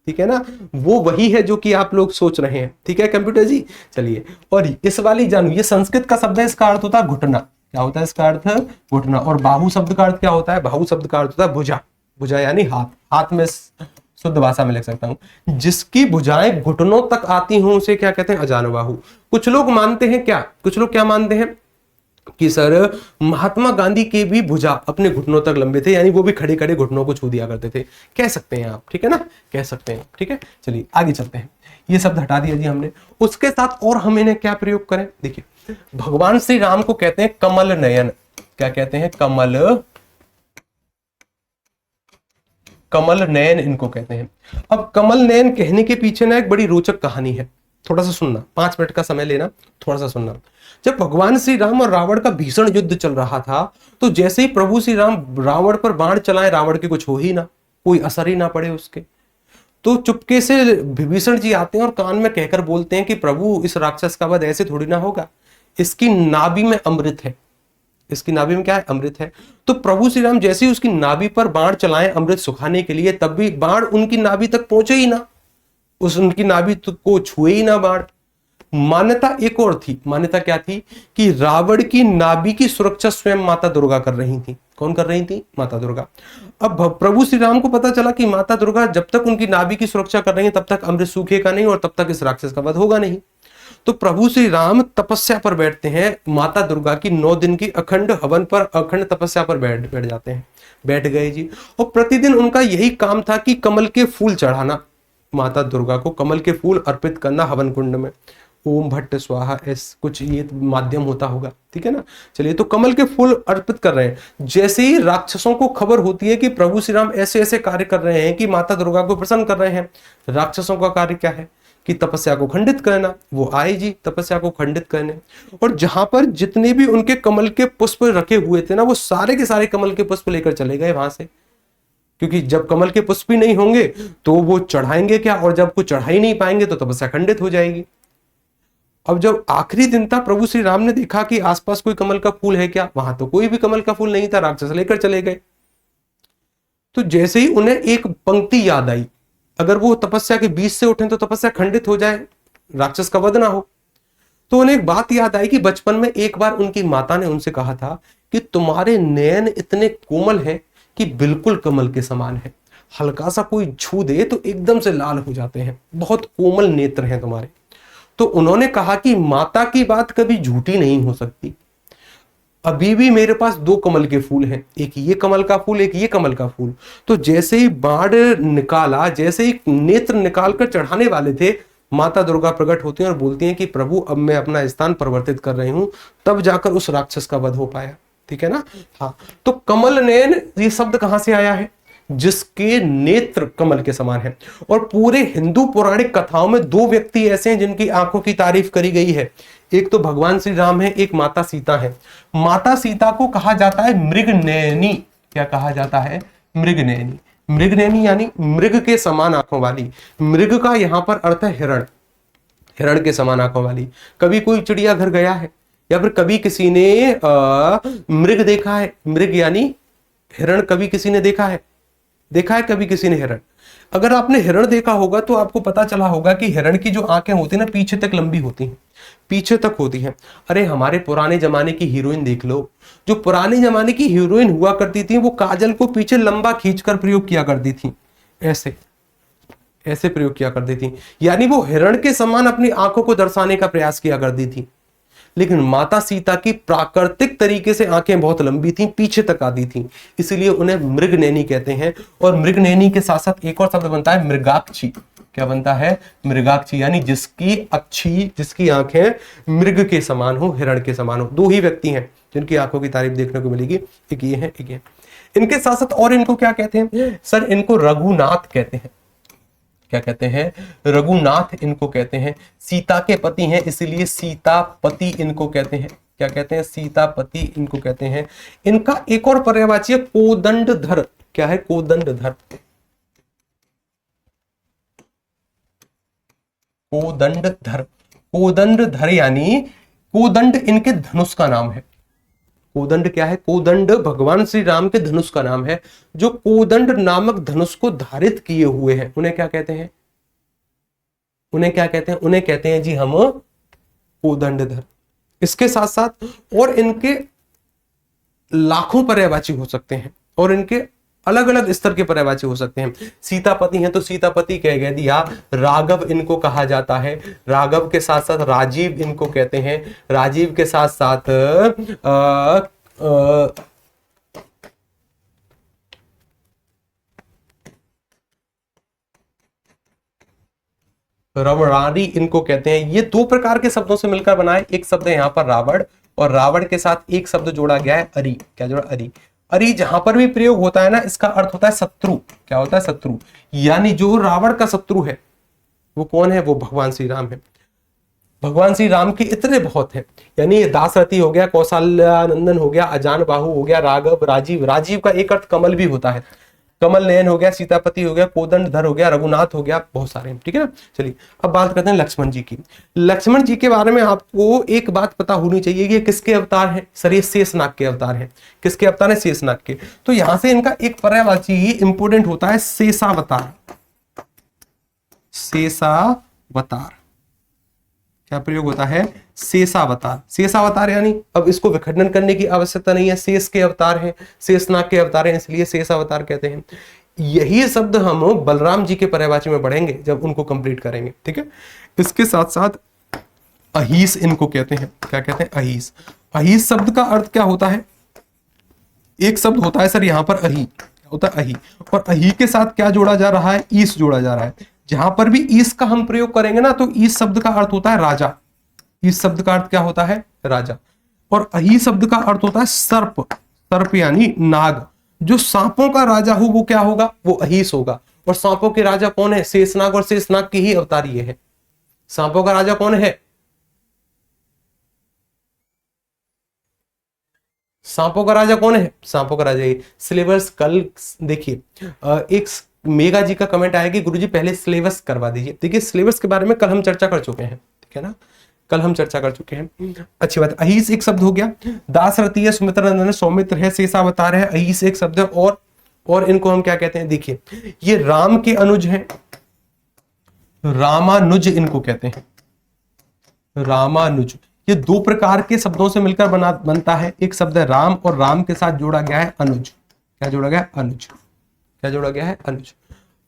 ठीक है ना, वो वही है जो कि आप लोग सोच रहे हैं। ठीक है कंप्यूटर जी, चलिए। और इस वाली जानू, ये संस्कृत का शब्द है, इसका अर्थ होता है घुटना। क्या होता है इसका अर्थ? घुटना। और बाहु शब्द का अर्थ क्या होता है? बाहु शब्द का अर्थ होता है भुजा। भुजा यानी हाथ। हाथ में शुद्ध भाषा में लिख सकता हूं, जिसकी भुजाएं घुटनों तक आती हों उसे क्या कहते हैं? अजानुबाहु। कुछ लोग मानते हैं क्या, कुछ लोग क्या मानते हैं कि सर महात्मा गांधी के भी भुजा अपने घुटनों तक लंबे थे, यानी वो भी खड़े खड़े घुटनों को छू दिया करते थे। कह सकते हैं आप, ठीक है ना, कह सकते हैं। ठीक है, चलिए आगे चलते हैं। ये शब्द हटा दिया जी हमने। उसके साथ और हम इन्हें क्या प्रयोग करें? देखिए, भगवान श्री राम को कहते हैं कमल नयन। क्या कहते हैं? कमल कमल नयन इनको कहते हैं। अब कमल नयन कहने के पीछे ना एक बड़ी रोचक कहानी है, थोड़ा सा सुनना, 5 मिनट का समय लेना, थोड़ा सा सुनना। जब भगवान श्री राम और रावण का भीषण युद्ध चल रहा था, तो जैसे ही प्रभु श्री राम रावण पर बाण चलाए, रावण के कुछ हो ही ना, कोई असर ही ना पड़े उसके। तो चुपके से विभीषण जी आते हैं और कान में कहकर बोलते हैं कि प्रभु इस राक्षस का वध ऐसे थोड़ी ना होगा, इसकी नाभि में अमृत है। इसकी नाभि में क्या है? अमृत है। तो प्रभु श्री राम जैसे ही उसकी नाभि पर बाण चलाएं अमृत सुखाने के लिए, तब भी बाण उनकी नाभि तक पहुंचे ही ना, उनकी नाभि को छुए ही ना बाण। मान्यता एक और थी। मान्यता क्या थी? कि रावण की नाभि की सुरक्षा स्वयं माता दुर्गा कर रही थी। कौन कर रही थी? माता दुर्गा। अब प्रभु श्री राम को पता चला कि माता दुर्गा जब तक उनकी नाभि की सुरक्षा कर रही है, तब तक अमृत सूखेगा नहीं और तब तक इस राक्षस का वध होगा नहीं। तो प्रभु श्री राम तपस्या पर बैठते हैं, माता दुर्गा की 9 दिन की अखंड हवन पर, अखंड तपस्या पर बैठ जाते हैं। बैठ गए जी। और प्रतिदिन उनका यही काम था कि कमल के फूल चढ़ाना, माता दुर्गा को कमल के फूल अर्पित करना हवन कुंड में। ओम भट्ट स्वाहा, ऐस कुछ ये माध्यम होता होगा, ठीक है ना। चलिए, तो कमल के फूल अर्पित कर रहे हैं। जैसे ही राक्षसों को खबर होती है कि प्रभु श्री राम ऐसे ऐसे कार्य कर रहे हैं कि माता दुर्गा को प्रसन्न कर रहे हैं, राक्षसों का कार्य क्या है? कि तपस्या को खंडित करना। वो आए जी तपस्या को खंडित करने, और जहां पर जितने भी उनके कमल के पुष्प रखे हुए थे ना, वो सारे के सारे कमल के पुष्प लेकर चले गए वहां से। क्योंकि जब कमल के पुष्प ही नहीं होंगे तो वो चढ़ाएंगे क्या, और जब कुछ चढ़ा ही नहीं पाएंगे तो तपस्या खंडित हो जाएगी। अब जब आखिरी दिन था, प्रभु श्री राम ने देखा कि आसपास कोई कमल का फूल है क्या, वहां तो कोई भी कमल का फूल नहीं था, राक्षस लेकर चले गए। तो जैसे ही उन्हें एक पंक्ति याद आई, अगर वो तपस्या के बीच से उठे तो तपस्या खंडित हो जाए, राक्षस का वध ना हो। तो उन्हें एक बात याद आई कि बचपन में एक बार उनकी माता ने उनसे कहा था कि तुम्हारे नयन इतने कोमल हैं कि बिल्कुल कमल के समान है, हल्का सा कोई छू दे तो एकदम से लाल हो जाते हैं, बहुत कोमल नेत्र हैं तुम्हारे। तो उन्होंने कहा कि माता की बात कभी झूठी नहीं हो सकती। अभी भी मेरे पास 2 कमल के फूल हैं, एक ये कमल का फूल, एक ये कमल का फूल। तो जैसे ही बाण निकाला, जैसे ही नेत्र निकालकर चढ़ाने वाले थे, माता दुर्गा प्रकट होती हैं और बोलती हैं कि प्रभु अब मैं अपना स्थान परिवर्तित कर रही हूं, तब जाकर उस राक्षस का वध हो पाया। ठीक है ना। हाँ, तो कमल नयन ये शब्द कहां से आया है? जिसके नेत्र कमल के समान है। और पूरे हिंदू पौराणिक कथाओं में 2 व्यक्ति ऐसे हैं जिनकी आंखों की तारीफ करी गई है। एक तो भगवान श्री राम है, एक माता सीता है। माता सीता को कहा जाता है मृगनयनी। क्या कहा जाता है? मृगनयनी। मृगनयनी यानी मृग के समान आंखों वाली। मृग का यहां पर अर्थ है हिरण, हिरण के समान आंखों वाली। कभी कोई चिड़िया घर गया है या फिर कभी किसी ने मृग देखा है? मृग यानी हिरण कभी किसी ने देखा है? देखा है कभी किसी ने हिरण? अगर आपने हिरण देखा होगा तो आपको पता चला होगा कि हिरण की जो आंखें होती है ना, पीछे तक लंबी होती हैं, पीछे तक होती हैं। अरे हमारे पुराने जमाने की हीरोइन देख लो, जो पुराने जमाने की हीरोइन हुआ करती थी, वो काजल को पीछे लंबा खींचकर प्रयोग किया करती थी, ऐसे ऐसे प्रयोग किया करती थी, यानी वो हिरण के समान अपनी आंखों को दर्शाने का प्रयास किया करती थी। लेकिन माता सीता की प्राकृतिक तरीके से आंखें बहुत लंबी थीं, पीछे तक आती थीं, इसलिए उन्हें मृगनयनी कहते हैं। और मृगनयनी के साथ साथ एक और शब्द बनता है मृगाक्षी। क्या बनता है? मृगाक्षी, यानी जिसकी अक्षी, जिसकी आंखें मृग के समान हो, हिरण के समान हो। 2 ही व्यक्ति हैं जिनकी आंखों की तारीफ देखने को मिलेगी, एक ये है, एक ये। इनके साथ साथ और इनको क्या कहते हैं सर? इनको रघुनाथ कहते हैं। क्या कहते हैं? रघुनाथ इनको कहते हैं। सीता के पति हैं, इसलिए सीतापति इनको कहते हैं। क्या कहते हैं? सीतापति इनको कहते हैं। इनका एक और पर्यायवाची है कोदंडधर। क्या है? कोदंडधर। कोदंडधर, कोदंडधर यानी कोदंड इनके धनुष का नाम है। कोदंड क्या है? कोदंड भगवान श्री राम के धनुष का नाम है। जो कोदंड नामक धनुष को धारित किए हुए हैं, उन्हें क्या कहते हैं? उन्हें क्या कहते हैं? उन्हें कहते हैं जी हम कोदंडधर। इसके साथ साथ और इनके लाखों पर्यायवाची हो सकते हैं और इनके अलग अलग स्तर के पर्यायवाची हो सकते हैं। सीतापति हैं तो सीतापति कह दिया। राघव इनको कहा जाता है। राघव के साथ साथ राजीव इनको कहते हैं। राजीव के साथ साथ रवणारी इनको कहते हैं। ये 2 प्रकार के शब्दों से मिलकर बनाए। एक शब्द है यहाँ पर रावण, और रावण के साथ एक शब्द जोड़ा गया है अरि। क्या जोड़ा? अरि। अरि जहां पर भी प्रयोग होता है ना, इसका अर्थ होता है शत्रु। क्या होता है? शत्रु। यानी जो रावण का शत्रु है वो कौन है? वो भगवान श्री राम है। भगवान श्री राम के इतने बहुत हैं, यानी दासरथी हो गया, कौशल्या नंदन हो गया, अजान बाहु हो गया, राघव, राजीव। राजीव का एक अर्थ कमल भी होता है। कमल नयन हो गया, सीतापति हो गया, कोदंडधर हो गया, रघुनाथ हो गया, बहुत सारे हैं। ठीक है ना। चलिए अब बात करते हैं लक्ष्मण जी की। लक्ष्मण जी के बारे में आपको एक बात पता होनी चाहिए कि ये किसके अवतार है? सर ये शेषनाग के अवतार है। किसके अवतार है? शेषनाग के। तो यहां से इनका एक पर्यायवाची इंपोर्टेंट होता है, शेषावतार। शेषावतार क्या प्रयोग होता है? शेषावतार। शेषावतार यानी अब इसको विखंडन करने की आवश्यकता नहीं है, शेष के अवतार हैं, शेषनाग के अवतार हैं, इसलिए शेषावतार कहते हैं। यही शब्द हम बलराम जी के पर्यायवाची में पढ़ेंगे जब उनको कंप्लीट करेंगे। ठीक है। इसके साथ साथ अहीस इनको कहते हैं। क्या कहते हैं? अहीस। अहीस शब्द का अर्थ क्या होता है? एक शब्द होता है सर यहां पर अही, क्या होता है? अही। और अही के साथ क्या जोड़ा जा रहा है? ईस जोड़ा जा रहा है। जहां पर भी ईस का हम प्रयोग करेंगे ना, तो ईस शब्द का अर्थ होता है राजा। ईस शब्द का अर्थ क्या होता है? राजा। और अही शब्द का अर्थ होता है सर्प। सर्प यानी नाग। जो सांपों का राजा हो वो क्या होगा? वो अहीस होगा। और सांपों के राजा कौन है? शेषनाग। और शेषनाग की ही अवतार ये है। सांपों का राजा कौन है? सांपों का राजा कौन है? सांपों का राजा ये। सिलेबस कल देखिए, एक मेगा जी का कमेंट आया कि गुरुजी पहले सिलेबस करवा दीजिए। देखिए सिलेबस के बारे में कल हम चर्चा कर चुके हैं। ठीक है ना। कल हम चर्चा कर चुके हैं। अच्छी बात। अहीस एक शब्द हो गया। दासरथी है, सुमित्रा नंदन है, सौमित्र है, शेषावतार है, अहीस एक शब्द है। और इनको हम क्या कहते हैं? देखिए ये राम के अनुज हैं, रामानुज इनको कहते हैं। रामानुज। ये दो प्रकार के शब्दों से मिलकर बनता है। एक शब्द है राम, और राम के साथ जोड़ा गया है अनुज। क्या जोड़ा गया है? अनुज। क्या जोड़ा गया है? अनुज।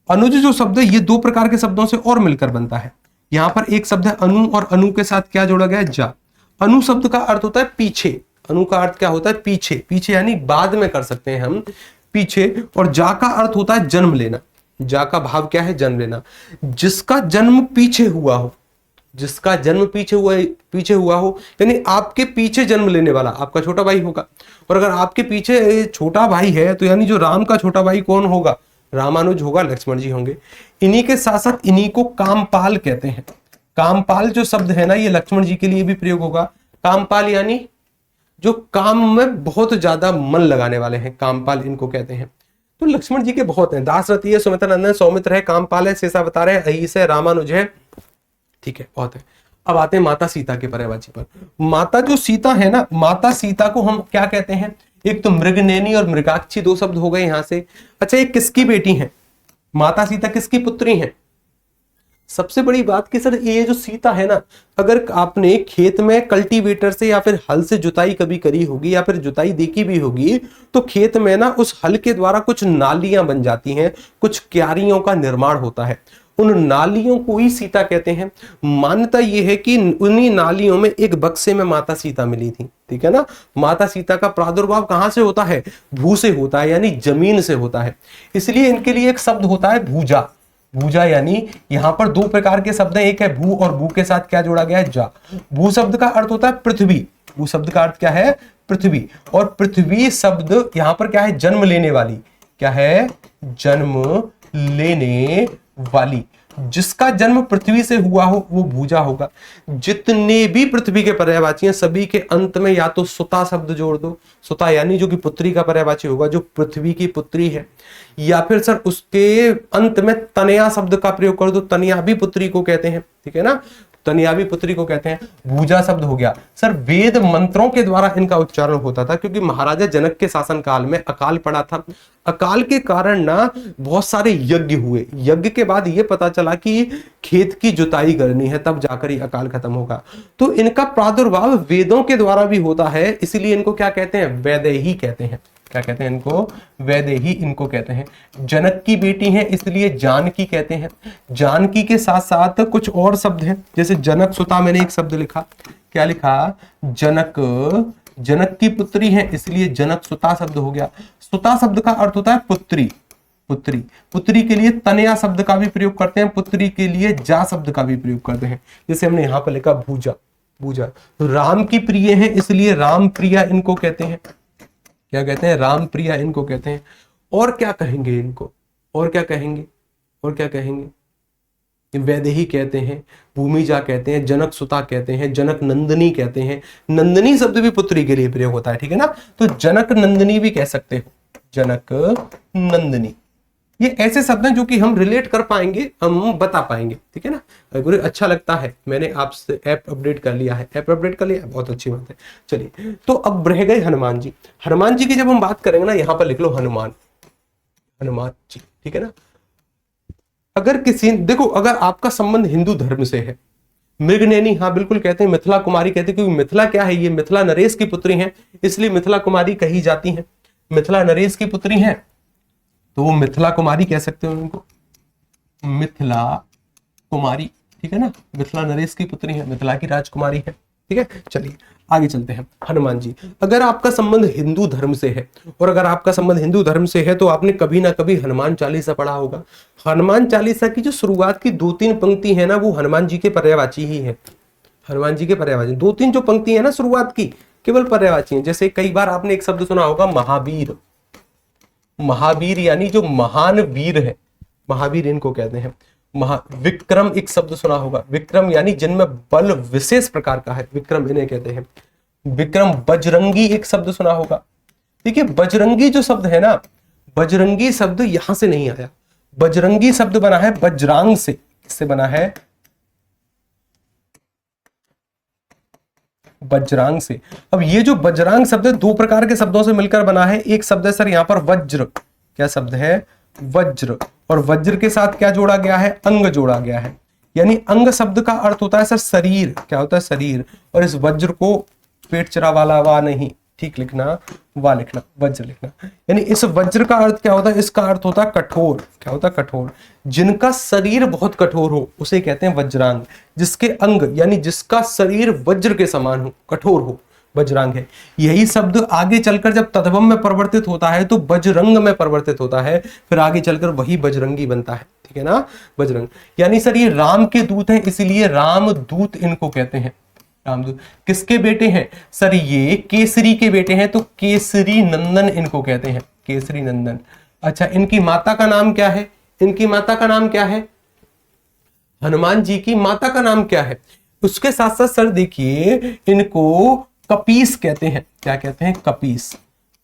अनुज जो शब्द है ये दो प्रकार के शब्दों से और मिलकर बनता है। यहां पर एक शब्द है अनु, और अनु के साथ क्या जोड़ा गया है? जा। अनु शब्द का अर्थ होता है पीछे। अनु का अर्थ क्या होता है? पीछे। पीछे यानी बाद में कर सकते हैं हम, पीछे। और जा का अर्थ होता है जन्म लेना। जा का भाव क्या है? जन्म लेना। जिसका जन्म पीछे हुआ हो, जिसका जन्म पीछे हुआ हो यानी आपके पीछे जन्म लेने वाला आपका छोटा भाई होगा। और अगर आपके पीछे छोटा भाई है तो यानी जो राम का छोटा भाई कौन होगा? रामानुज होगा, लक्ष्मण जी होंगे। इन्हीं के साथ साथ इन्हीं को कामपाल कहते हैं। कामपाल जो शब्द है ना, ये लक्ष्मण जी के लिए भी प्रयोग होगा। कामपाल यानी जो काम में बहुत ज्यादा मन लगाने वाले हैं, कामपाल इनको कहते हैं। तो लक्ष्मण जी के बहुत हैं। दासरथी है, सुमित्रा नंदन, सौमित्र है, कामपाल है, शेषावतार है, अहीस है, रामानुज है। ठीक है, बहुत है। अब आते हैं माता सीता के पर्यायवाची पर। माता जो सीता है ना, माता सीता को हम क्या कहते हैं? एक तो मृगनयनी और मृगाक्षी, दो शब्द हो गए यहां से। अच्छा ये किसकी बेटी है? माता सीता किसकी पुत्री है? सबसे बड़ी बात कि सर ये जो सीता है ना, अगर आपने खेत में कल्टीवेटर से या फिर हल से जुताई कभी करी होगी या फिर जुताई देखी भी होगी, तो खेत में ना उस हल के द्वारा कुछ नालियां बन जाती हैं, कुछ क्यारियों का निर्माण होता है। उन नालियों को ही सीता कहते हैं। मान्यता यह है कि उन्हीं नालियों में एक बक्से में माता सीता मिली थी। ठीक है ना। माता सीता का प्रादुर्भाव कहां से होता है? भू से होता है, यानी जमीन से होता है। इसलिए इनके लिए एक शब्द होता है भूजा। भूजा यानी यहां पर दो प्रकार के शब्द हैं, एक है भू और भू के साथ क्या जोड़ा गया है? जा। भू शब्द का अर्थ होता है पृथ्वी। भू शब्द का अर्थ क्या है? पृथ्वी। और पृथ्वी शब्द यहां पर क्या है? जन्म लेने वाली। क्या है? जन्म लेने वाली। जिसका जन्म पृथ्वी से हुआ हो वो भूजा होगा। जितने भी पृथ्वी के पर्यायवाची हैं सभी के अंत में या तो सुता शब्द जोड़ दो, सुता यानी जो कि पुत्री का पर्यायवाची होगा, जो पृथ्वी की पुत्री है, या फिर सर उसके अंत में तनया शब्द का प्रयोग कर दो। तनया भी पुत्री को कहते हैं। ठीक है ना। तनया भी पुत्री को कहते हैं। भूजा शब्द हो गया सर, वेद मंत्रों के द्वारा इनका उच्चारण होता था, क्योंकि महाराजा जनक के शासन काल में अकाल पड़ा था। अकाल के कारण ना बहुत सारे यज्ञ हुए। यज्ञ के बाद ये पता चला कि खेत की जुताई करनी है, तब जाकर ये अकाल खत्म होगा। तो इनका प्रादुर्भाव वेदों के द्वारा भी होता है, इसीलिए इनको क्या कहते हैं? वैदेही कहते हैं। क्या कहते हैं इनको? वैदेही इनको कहते हैं। जनक की बेटी है इसलिए जानकी कहते हैं। जानकी के साथ साथ कुछ और शब्द हैं, जैसे जनक सुता, मैंने एक शब्द लिखा। क्या लिखा? जनक। जनक की पुत्री है इसलिए जनक सुता शब्द हो गया। सुता शब्द का अर्थ होता है पुत्री। पुत्री। पुत्री के लिए तनया शब्द का भी प्रयोग करते हैं, पुत्री के लिए जा शब्द का भी प्रयोग करते हैं। जैसे हमने यहां पर लिखा भूजा। भूजा। राम की प्रिय है इसलिए राम प्रिया इनको कहते हैं। क्या कहते हैं, राम प्रिया इनको कहते हैं। और क्या कहेंगे इनको, और क्या कहेंगे, और क्या कहेंगे, वैदेही कहते हैं, भूमिजा कहते हैं, जनक सुता कहते हैं, जनक नंदिनी कहते हैं। नंदिनी शब्द भी पुत्री के लिए प्रयोग होता है, ठीक है ना, तो जनक नंदिनी भी कह सकते हो, जनक नंदिनी। ये ऐसे शब्द हैं जो कि हम रिलेट कर पाएंगे, हम बता पाएंगे, ठीक है ना। अगर अच्छा लगता है, मैंने आपसे ऐप अपडेट कर लिया है, ऐप अपडेट कर लिया, बहुत अच्छी बात है। चलिए, तो अब रह गए हनुमान जी। हनुमान जी की जब हम बात करेंगे ना, यहां पर लिख लो हनुमान, हनुमान जी, ठीक है ना। अगर किसी, देखो, अगर आपका संबंध हिंदू धर्म से है, मृगनयनी, हाँ बिल्कुल कहते हैं, मिथिला कुमारी कहते हैं, क्योंकि मिथिला क्या है, ये मिथिला नरेश की पुत्री हैं, इसलिए मिथिला कुमारी कही जाती हैं। मिथिला नरेश की पुत्री हैं तो वो मिथिला कुमारी कह सकते हो उनको, मिथिला कुमारी, ठीक है ना। मिथिला नरेश की पुत्री है, मिथिला की राजकुमारी है, ठीक है। चलिए आगे चलते हैं। हनुमान जी, अगर आपका संबंध हिंदू धर्म से है, और अगर आपका संबंध हिंदू धर्म से है तो आपने कभी ना कभी हनुमान चालीसा पढ़ा होगा। हनुमान चालीसा की जो शुरुआत की 2-3 पंक्ति है ना, वो हनुमान जी के पर्यायवाची ही है। हनुमान जी के पर्यायवाची 2-3 जो पंक्ति है ना शुरुआत की, केवल पर्यायवाची है। जैसे कई बार आपने एक शब्द सुना होगा, महावीर। महावीर यानी जो महान वीर है, महावीर इनको कहते हैं। विक्रम एक शब्द सुना होगा, विक्रम यानी जिनमें बल विशेष प्रकार का है, विक्रम इन्हें कहते हैं। विक्रम। बजरंगी एक शब्द सुना होगा। देखिए बजरंगी जो शब्द है ना, बजरंगी शब्द यहां से नहीं आया, बजरंगी शब्द बना है बजरांग से। किससे बना है, बजरांग से। अब ये जो बजरांग शब्द है 2 प्रकार के शब्दों से मिलकर बना है। एक शब्द है सर यहाँ पर वज्र, क्या शब्द है, वज्र, और वज्र के साथ क्या जोड़ा गया है, अंग जोड़ा गया है। यानी अंग शब्द का अर्थ होता है सर शरीर, क्या होता है, शरीर। और इस वज्र को पेट चरा वाला वा नहीं, ठीक लिखना, वा लिखना, वज्र लिखना। यानी इस वज्र का अर्थ क्या होता है, इसका अर्थ होता है कठोर, क्या होता है, कठोर। जिनका शरीर बहुत कठोर हो उसे कहते हैं वज्रांग। जिसके अंग यानी जिसका शरीर वज्र के समान हो, कठोर हो, वज्रांग है। यही शब्द आगे चलकर जब तद्भव में परिवर्तित होता है तो बजरंग में परिवर्तित होता है, फिर आगे चलकर वही बजरंगी बनता है, ठीक है ना, बजरंग। यानी सर ये राम के दूत हैं, इसलिए राम दूत इनको कहते हैं, रामदूत। किसके बेटे हैं सर, ये केसरी के बेटे हैं, तो केसरी नंदन इनको कहते हैं, केसरी नंदन। अच्छा, इनकी माता का नाम क्या है, इनकी माता का नाम क्या है, हनुमान जी की माता का नाम क्या है। उसके साथ साथ सर देखिए इनको कपीस कहते हैं, क्या कहते हैं, कपीस।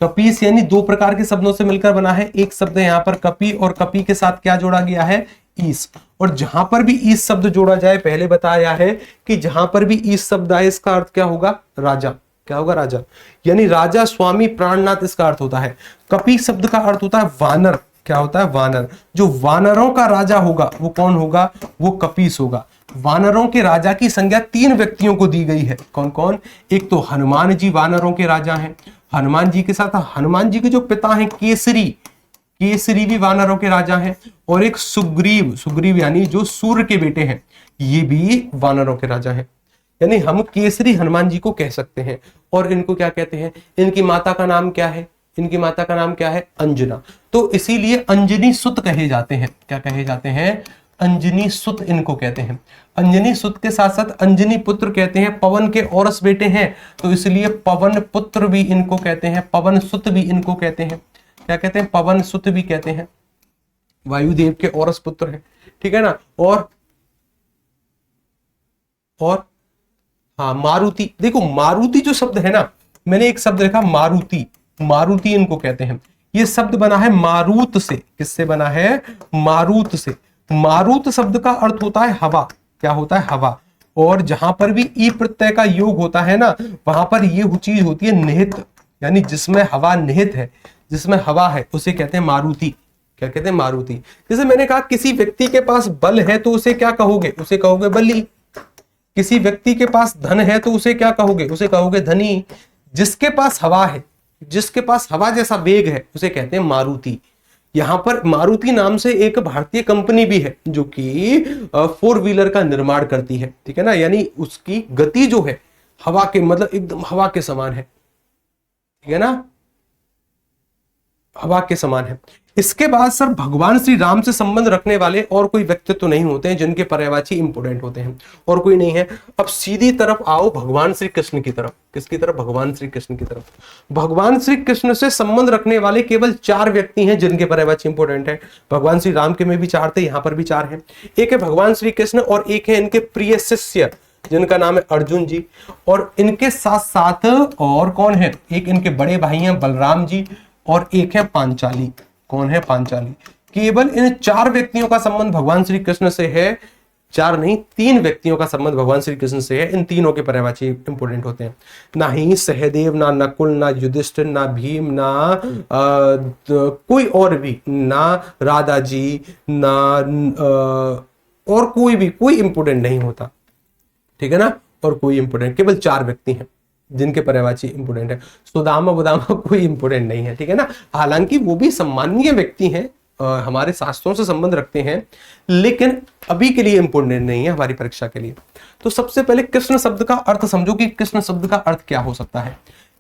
कपीस यानी 2 प्रकार के शब्दों से मिलकर बना है। एक शब्द है यहाँ पर कपी, और कपी के साथ क्या जोड़ा गया है, ईस। और जहां पर भी ईस शब्द जोड़ा जाए, पहले बताया है कि जहां पर भी ईस शब्द आए इसका अर्थ क्या होगा, राजा, क्या होगा, राजा। यानी राजा, स्वामी, प्राणनाथ इसका अर्थ होता है। कपी शब्द का अर्थ होता है वानर, क्या होता है, वानर। जो वानरों का राजा होगा वो कौन होगा, वो कपीस होगा। वानरों के राजा की संज्ञा 3 व्यक्तियों को दी गई है। कौन कौन, एक तो हनुमान जी वानरों के राजा हैं। हनुमान जी के साथ हनुमान जी के जो पिता हैं केसरी, केसरी भी वानरों के राजा हैं। और एक सुग्रीव, सुग्रीव यानी जो सूर्य के बेटे हैं, ये भी वानरों के राजा हैं। यानी हम केसरी हनुमान जी को कह सकते हैं। और इनको क्या कहते हैं, इनकी माता का नाम क्या है, इनकी माता का नाम क्या है, अंजना। तो इसीलिए अंजनी सुत कहे जाते हैं, क्या कहे जाते हैं, अंजनी सुत इनको कहते हैं। अंजनी सुत के साथ साथ अंजनी पुत्र कहते हैं, पवन के औरस बेटे हैं, तो इसलिए पवन पुत्र भी इनको कहते हैं, पवन सुत भी इनको कहते हैं, क्या कहते हैं, पवन सुत भी कहते हैं, वायुदेव के औरस पुत्र है, ठीक है ना। और हाँ मारुति, देखो मारुति जो शब्द है ना, मैंने एक शब्द लिखा मारुति, मारुति इनको कहते हैं। ये शब्द बना है मारुत से, किससे बना है, मारुत से। मारुत शब्द का अर्थ होता है हवा, क्या होता है, हवा। और जहां पर भी ई प्रत्यय का योग होता है ना, वहां पर ये चीज होती है निहित, यानी जिसमें हवा निहित है, जिसमें हवा है उसे कहते हैं मारुति, क्या कहते हैं, मारुति। जैसे मैंने कहा किसी व्यक्ति के पास बल है तो उसे क्या कहोगे, उसे कहोगे बली। किसी व्यक्ति के पास धन है तो उसे क्या कहोगे, उसे कहोगे धनी। जिसके पास हवा है, जिसके पास हवा जैसा वेग है उसे कहते हैं मारुति। यहां पर मारुति नाम से एक भारतीय कंपनी भी है जो कि 4 व्हीलर का निर्माण करती है, ठीक है ना। यानी उसकी गति जो है हवा के, मतलब एकदम हवा के समान है, ठीक है ना, हवा के समान है। इसके बाद सर भगवान श्री राम से संबंध रखने वाले और कोई व्यक्तित्व तो नहीं होते हैं जिनके पर्यायवाची इंपोर्टेंट होते हैं, और कोई नहीं है। अब सीधी तरफ आओ भगवान श्री कृष्ण की तरफ। किसकी तरफ? भगवान श्री कृष्ण की तरफ। भगवान श्री कृष्ण से संबंध रखने वाले केवल 4 व्यक्ति हैं जिनके पर्यायवाची इंपोर्टेंट है। भगवान श्री राम के में भी 4 थे, यहां पर भी 4 हैं। एक है भगवान श्री कृष्ण और एक है इनके प्रिय शिष्य जिनका नाम है अर्जुन जी, और इनके साथ साथ और कौन है? एक इनके बड़े भाई हैं बलराम जी और एक है पांचाली। कौन है? पांचाली। केवल इन 4 व्यक्तियों का संबंध भगवान श्री कृष्ण से है। 4 नहीं, 3 व्यक्तियों का संबंध भगवान श्री कृष्ण से है। इन तीनों के पर्यायवाची इंपोर्टेंट होते हैं। ना ही सहदेव, ना नकुल, ना युधिष्ठिर, ना भीम, ना कोई और भी, ना राधा जी, ना और कोई इंपोर्टेंट नहीं होता, ठीक है ना। और कोई इंपोर्टेंट, केवल 4 व्यक्ति हैं जिनके पर्यायवाची इंपोर्टेंट है। सुदामा बुदामा कोई इंपोर्टेंट नहीं है, ठीक है ना। हालांकि वो भी सम्माननीय व्यक्ति हैं, हमारे शास्त्रों से संबंध रखते हैं, लेकिन अभी के लिए इंपोर्टेंट नहीं है हमारी परीक्षा के लिए। तो सबसे पहले कृष्ण शब्द का अर्थ समझो कि कृष्ण शब्द का अर्थ क्या हो सकता है।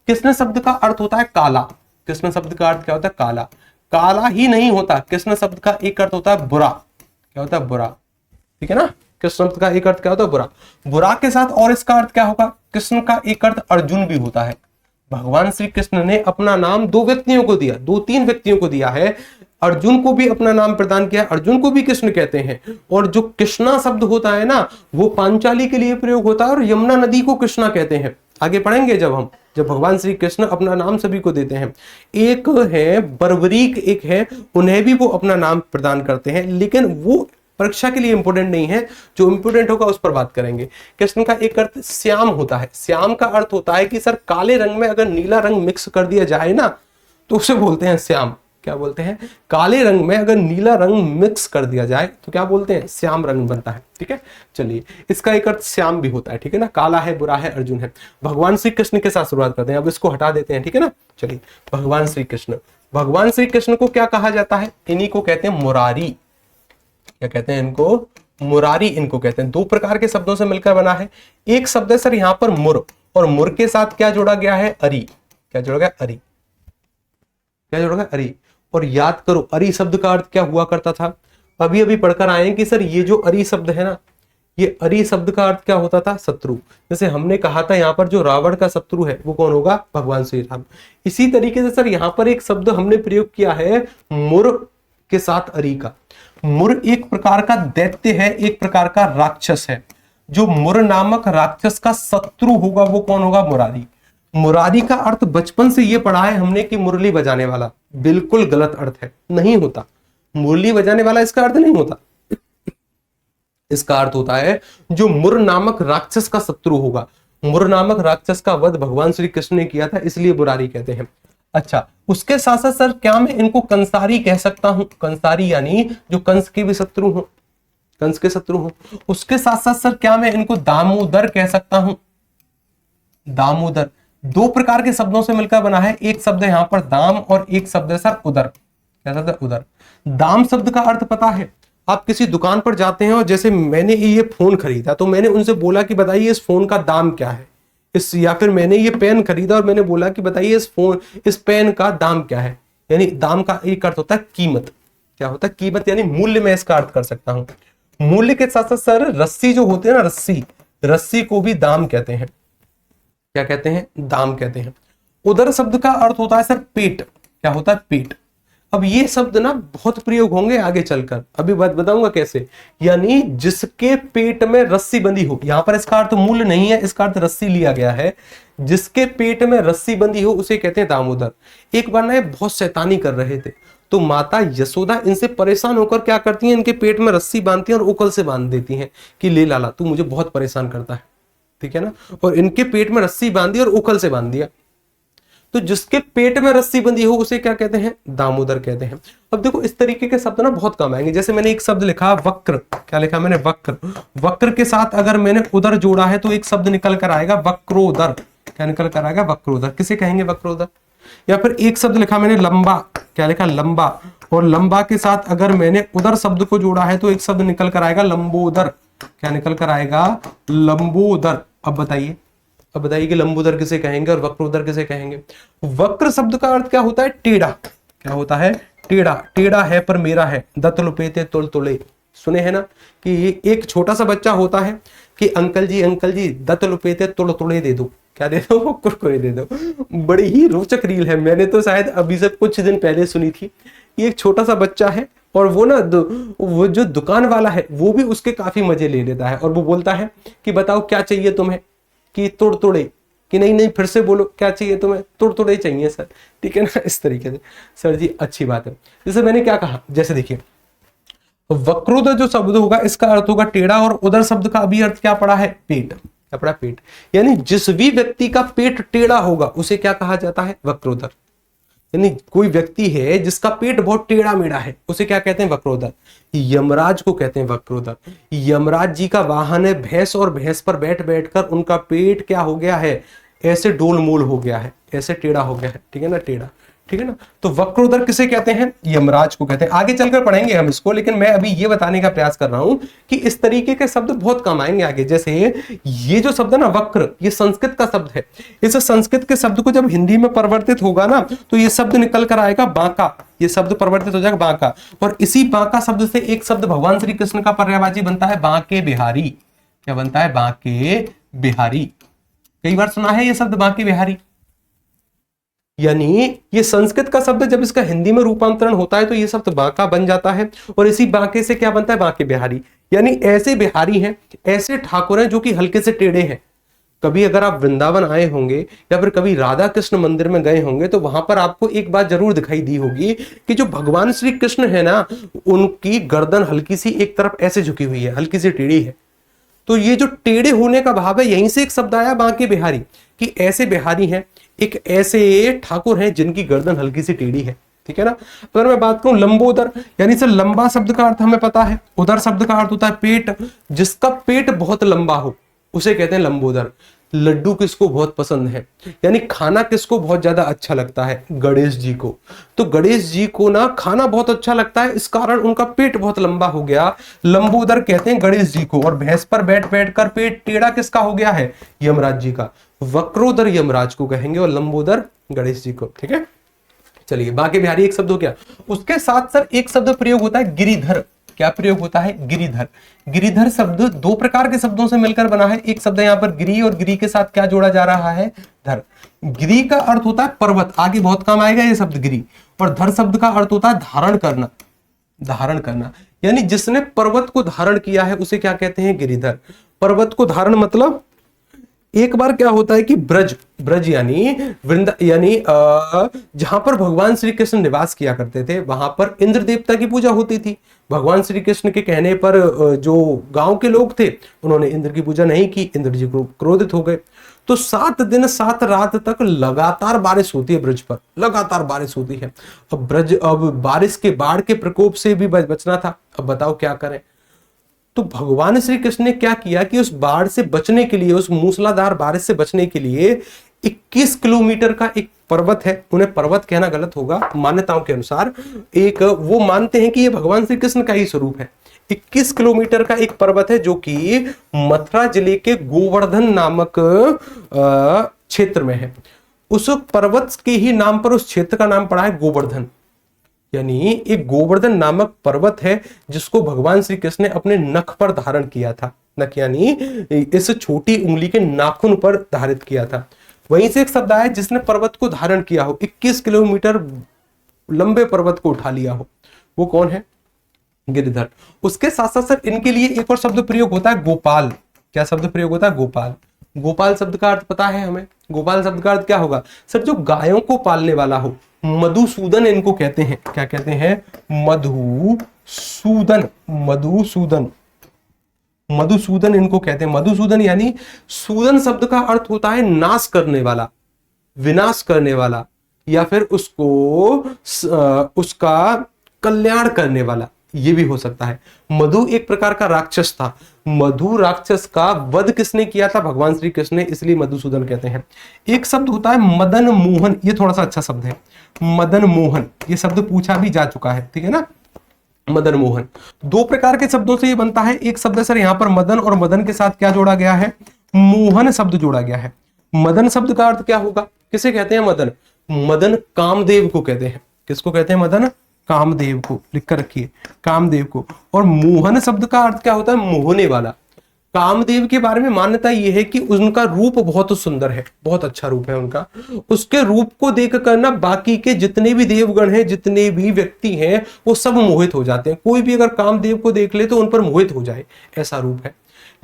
कृष्ण शब्द का अर्थ होता है काला। कृष्ण शब्द का अर्थ क्या होता है? काला। काला ही नहीं होता, कृष्ण शब्द का एक अर्थ होता है बुरा। क्या होता है? बुरा, ठीक है ना। कृष्ण शब्द का एक अर्थ क्या होता है? बुरा। बुरा के साथ और इसका अर्थ क्या होगा? कृष्ण का एक अर्थ अर्जुन भी होता है। भगवान श्री कृष्ण ने अपना नाम 2 व्यक्तियों को दिया, 2-3 व्यक्तियों को दिया है। अर्जुन को भी अपना नाम प्रदान किया, अर्जुन को भी कृष्ण कहते हैं। और जो कृष्णा शब्द होता है ना, वो पांचाली के लिए प्रयोग होता है और यमुना नदी को कृष्णा कहते हैं। आगे पढ़ेंगे जब भगवान श्री कृष्ण अपना नाम सभी को देते हैं। एक है बर्बरीक, एक है, उन्हें भी वो अपना नाम प्रदान करते हैं, लेकिन वो परीक्षा के लिए इंपोर्टेंट नहीं है। जो इंपोर्टेंट होगा उस पर बात करेंगे। कृष्ण का एक अर्थ श्याम होता है। श्याम का अर्थ होता है कि सर काले रंग में अगर नीला रंग मिक्स कर दिया जाए ना तो उसे बोलते हैं श्याम। क्या बोलते हैं? काले रंग में अगर नीला रंग मिक्स कर दिया जाए तो क्या बोलते हैं? श्याम रंग बनता है, ठीक है। चलिए, इसका एक अर्थ श्याम भी होता है, ठीक है ना। काला है, बुरा है, अर्जुन है। भगवान श्री कृष्ण के साथ शुरुआत करते हैं, अब इसको हटा देते हैं, ठीक है ना। चलिए, भगवान श्री कृष्ण। भगवान श्री कृष्ण को क्या कहा जाता है? इन्हीं को कहते हैं मुरारी। क्या कहते हैं इनको? मुरारी इनको कहते हैं। 2 प्रकार के शब्दों से मिलकर बना है। एक शब्द है सर यहाँ पर मुर, और मुर के साथ क्या जोड़ा गया है? अरी। क्या जोड़ा गया? अरी। क्या जोड़ा गया? अरी। और याद करो अरी शब्द का अर्थ क्या हुआ करता था? अभी अभी पढ़कर आए कि सर ये जो अरी शब्द है ना, ये अरी शब्द का अर्थ क्या होता था? शत्रु। जैसे हमने कहा था यहाँ पर जो रावण का शत्रु है वो कौन होगा? भगवान श्री राम। इसी तरीके से सर यहाँ पर एक शब्द हमने प्रयोग किया है मुर के साथ अरी का। मुर एक प्रकार का दैत्य है, एक प्रकार का राक्षस है। जो मुर नामक राक्षस का शत्रु होगा वो कौन होगा? मुरारी। मुरारी का अर्थ बचपन से ये पढ़ा है हमने कि मुरली बजाने वाला। बिल्कुल गलत अर्थ है, नहीं होता। मुरली बजाने वाला इसका अर्थ नहीं होता। इसका अर्थ होता है जो मुर नामक राक्षस का शत्रु होगा। मुर नामक राक्षस का वध भगवान श्री कृष्ण ने किया था, इसलिए मुरारी कहते हैं। अच्छा, उसके साथ साथ सर क्या मैं इनको कंसारी कह सकता हूं? कंसारी यानी जो कंस के भी शत्रु हो, कंस के शत्रु हो। उसके साथ साथ सर क्या मैं इनको दामोदर कह सकता हूं? दामोदर 2 प्रकार के शब्दों से मिलकर बना है। एक शब्द है यहाँ पर दाम और एक शब्द है सर उदर। क्या शब्द है? उदर। दाम शब्द का अर्थ पता है? आप किसी दुकान पर जाते हैं और जैसे मैंने ये फोन खरीदा तो मैंने उनसे बोला कि बताइए इस फोन का दाम क्या है, या फिर मैंने ये पेन खरीदा और मैंने बोला कि बताइए इस पेन का दाम क्या है। यानी दाम का एक अर्थ होता है कीमत। क्या होता है? कीमत, यानी मूल्य में इसका अर्थ कर सकता हूं। मूल्य के साथ साथ सर रस्सी जो होती है ना, रस्सी को भी दाम कहते हैं। क्या कहते हैं? दाम कहते हैं। उदर शब्द का अर्थ होता है सर पेट। क्या होता है? पेट। अब ये शब्द ना बहुत प्रयोग होंगे आगे चलकर, अभी बात बताऊंगा कैसे। यानी जिसके पेट में रस्सी बंधी हो, यहां पर इसका अर्थ मूल्य नहीं है, इसका अर्थ रस्सी लिया गया है। जिसके पेट में रस्सी बंधी हो उसे कहते हैं दामोदर। एक बार ना ये बहुत शैतानी कर रहे थे तो माता यशोदा इनसे परेशान होकर क्या करती हैं, इनके पेट में रस्सी बांधती हैं और उकल से बांध देती हैं कि ले लाला तू मुझे बहुत परेशान करता है, ठीक है ना। और इनके पेट में रस्सी बांधी और उकल से बांध दिया। तो जिसके पेट में रस्सी बंधी हो उसे क्या कहते हैं? दामोदर कहते हैं। अब देखो इस तरीके के शब्द ना बहुत कम आएंगे। जैसे मैंने एक शब्द लिखा वक्र। क्या लिखा मैंने? वक्र। वक्र के साथ अगर मैंने उदर जोड़ा है तो एक शब्द निकल कर आएगा वक्रोदर। क्या निकल कर आएगा? वक्रोदर। किसे कहेंगे वक्रोदर? या फिर एक शब्द लिखा मैंने लंबा। क्या लिखा? लंबा। और लंबा के साथ अगर मैंने उदर शब्द को जोड़ा है तो एक शब्द निकल कर आएगा लंबोदर। क्या निकल कर आएगा? लंबोदर। अब बताइए कि लंबोदर किसे कहेंगे और वक्रोदर किसे कहेंगे? वक्र शब्द का अर्थ क्या होता है? टेढ़ा। क्या होता है? टेढ़ा, टेढ़ा है पर मेरा है, दत्त लुपेते तुल तुले। सुने हैं ना कि ये एक छोटा सा बच्चा होता है कि अंकल जी दत्त लुपेते तुल तुले दे दो। क्या दे दो? कुरकुरे दे दो। बड़ी ही रोचक रील है, मैंने तो शायद अभी से कुछ दिन पहले सुनी थी। ये एक छोटा सा बच्चा है और वो ना वो जो दुकान वाला है वो भी उसके काफी मजे ले लेता है और वो बोलता है कि बताओ क्या चाहिए तुम्हें, कि तुड़तुड़े, कि नहीं फिर से बोलो क्या चाहिए तुम्हें, तुड़तुड़े चाहिए सर। ठीक है ना, इस तरीके से। सर जी अच्छी बात है। जैसे मैंने क्या कहा, जैसे देखिए वक्रोदर जो शब्द होगा इसका अर्थ होगा टेढ़ा, और उदर शब्द का अभी अर्थ क्या पड़ा है? पेट। क्या पड़ा? पेट। यानी जिस भी व्यक्ति का पेट टेढ़ा होगा उसे क्या कहा जाता है? वक्रोदर। यानी कोई व्यक्ति है जिसका पेट बहुत टेढ़ा मेढ़ा है उसे क्या कहते हैं? वक्रोदर। यमराज को कहते हैं वक्रोदर। यमराज जी का वाहन है भैंस, और भैंस पर बैठ बैठकर उनका पेट क्या हो गया है? ऐसे डोलमोल हो गया है, ऐसे टेढ़ा हो गया है। ठीक है ना, टेढ़ा। ठीक है ना, तो वक्रोदर किसे कहते हैं? यमराज को कहते हैं। आगे चलकर पढ़ेंगे हम इसको, लेकिन मैं अभी ये बताने का प्रयास कर रहा हूं कि इस तरीके के शब्द बहुत कम आएंगे आगे। जैसे ये जो शब्द है ना वक्र, ये संस्कृत का शब्द है। इस संस्कृत के शब्द को जब हिंदी में परिवर्तित होगा ना तो ये शब्द निकल कर आएगा बांका। ये शब्द परिवर्तित हो जाएगा बांका, और इसी बांका शब्द से एक शब्द भगवान श्री कृष्ण का पर्यायवाची बनता है बांके बिहारी। क्या बनता है? बांके बिहारी। कई बार सुना है ये शब्द बांके बिहारी। यानी ये संस्कृत का शब्द जब इसका हिंदी में रूपांतरण होता है तो ये शब्द बांका बन जाता है, और इसी बांके से क्या बनता है? बांके बिहारी। यानी ऐसे बिहारी हैं, ऐसे ठाकुर हैं जो कि हल्के से टेढ़े हैं। कभी अगर आप वृंदावन आए होंगे या फिर कभी राधा कृष्ण मंदिर में गए होंगे तो वहां पर आपको एक बात जरूर दिखाई दी होगी कि जो भगवान श्री कृष्ण है ना, उनकी गर्दन हल्की सी एक तरफ ऐसे झुकी हुई है, हल्की सी टेढ़ी है। तो ये जो टेढ़े होने का भाव है, यहीं से एक शब्द आया बांके बिहारी, कि ऐसे बिहारी हैं, एक ऐसे ठाकुर हैं जिनकी गर्दन हल्की सी टेढ़ी है। ठीक है ना। अगर मैं बात करूं लंबोदर, यानी सर लंबा शब्द का अर्थ हमें पता है, उदर शब्द का अर्थ होता है पेट। जिसका पेट बहुत लंबा हो उसे कहते हैं लंबोदर। लड्डू किसको बहुत पसंद है, यानी खाना किसको बहुत ज्यादा अच्छा लगता है? गणेश जी को। तो गणेश जी को ना खाना बहुत अच्छा लगता है, इस कारण उनका पेट बहुत लंबा हो गया, लंबोदर कहते हैं गणेश जी को। और भैंस पर बैठ बैठ कर पेट टेढ़ा किसका हो गया है? यमराज जी का। वक्रोदर यमराज को कहेंगे और लंबोदर गणेश जी को। ठीक है, चलिए बांके बिहारी एक शब्द हो गया। उसके साथ सर एक शब्द प्रयोग होता है गिरिधर। क्या प्रयोग होता है? गिरिधर। गिरिधर शब्द दो प्रकार के शब्दों से मिलकर बना है। एक शब्द यहाँ पर गिरी, और गिरी के साथ क्या जोड़ा जा रहा है? धर। गिरी का अर्थ होता है पर्वत, आगे बहुत काम आएगा ये शब्द गिरी। और धर शब्द का अर्थ होता है धारण करना। धारण करना, यानी जिसने पर्वत को धारण किया है उसे क्या कहते हैं? गिरिधर। पर्वत को धारण मतलब एक बार क्या होता है कि ब्रज, ब्रज यानी वृंदा, यानी जहां पर भगवान श्री कृष्ण निवास किया करते थे वहां पर इंद्र देवता की पूजा होती थी। भगवान श्री कृष्ण के कहने पर जो गांव के लोग थे उन्होंने इंद्र की पूजा नहीं की, इंद्र जी को क्रोधित हो गए। तो 7 दिन 7 रात तक लगातार बारिश होती है ब्रज पर, लगातार बारिश होती है। अब बारिश के बाढ़ के प्रकोप से भी बचना था। अब बताओ क्या करें। तो भगवान श्री कृष्ण ने क्या किया कि उस बाढ़ से बचने के लिए, उस मूसलाधार बारिश से बचने के लिए 21 किलोमीटर का एक पर्वत है, उन्हें पर्वत कहना गलत होगा मान्यताओं के अनुसार, एक वो मानते हैं कि ये भगवान श्री कृष्ण का ही स्वरूप है। 21 किलोमीटर का एक पर्वत है जो कि मथुरा जिले के गोवर्धन नामक क्षेत्र में है। उस पर्वत के ही नाम पर उस क्षेत्र का नाम पड़ा है गोवर्धन। यानी एक गोवर्धन नामक पर्वत है जिसको भगवान श्री कृष्ण ने अपने नख पर धारण किया था। नख यानी इस छोटी उंगली के नाखून पर धारित किया था। वहीं से एक शब्द आया जिसने पर्वत को धारण किया हो, 21 किलोमीटर लंबे पर्वत को उठा लिया हो, वो कौन है? गिरिधर। उसके साथ साथ सर इनके लिए एक और शब्द प्रयोग होता है गोपाल। क्या शब्द प्रयोग होता है? गोपाल। गोपाल शब्द का अर्थ पता है हमें? गोपाल शब्द का अर्थ क्या होगा सर? जो गायों को पालने वाला हो। मधुसूदन इनको कहते हैं। क्या कहते हैं? मधुसूदन। मधुसूदन, मधुसूदन इनको कहते हैं। मधुसूदन यानी सूदन शब्द का अर्थ होता है नाश करने वाला, विनाश करने वाला, या फिर उसका कल्याण करने वाला, ये भी हो सकता है। मधु एक प्रकार का राक्षस था। मधु राक्षस का वध किसने किया था? भगवान श्री कृष्ण ने, इसलिए मधुसूदन कहते हैं। एक शब्द होता है मदन मोहन, ये थोड़ा सा अच्छा शब्द है। मदन मोहन, ये शब्द पूछा भी जा चुका है, ठीक है ना। मदन मोहन 2 प्रकार के शब्दों से ये बनता है। एक शब्द सर यहाँ पर मदन, और मदन के साथ क्या जोड़ा गया है? मोहन शब्द जोड़ा गया है। मदन शब्द का अर्थ क्या होगा? किसे कहते हैं मदन? मदन कामदेव को कहते हैं। किसको कहते हैं? मदन कामदेव को लिख कर रखिए, कामदेव को। और मोहन शब्द का अर्थ क्या होता है? मोहने वाला। कामदेव के बारे में मान्यता यह है कि उनका रूप बहुत सुंदर है, बहुत अच्छा रूप है उनका। उसके रूप को देख कर ना बाकी के जितने भी देवगण हैं, जितने भी व्यक्ति हैं, वो सब मोहित हो जाते हैं। कोई भी अगर कामदेव को देख ले तो उन पर मोहित हो जाए, ऐसा रूप है।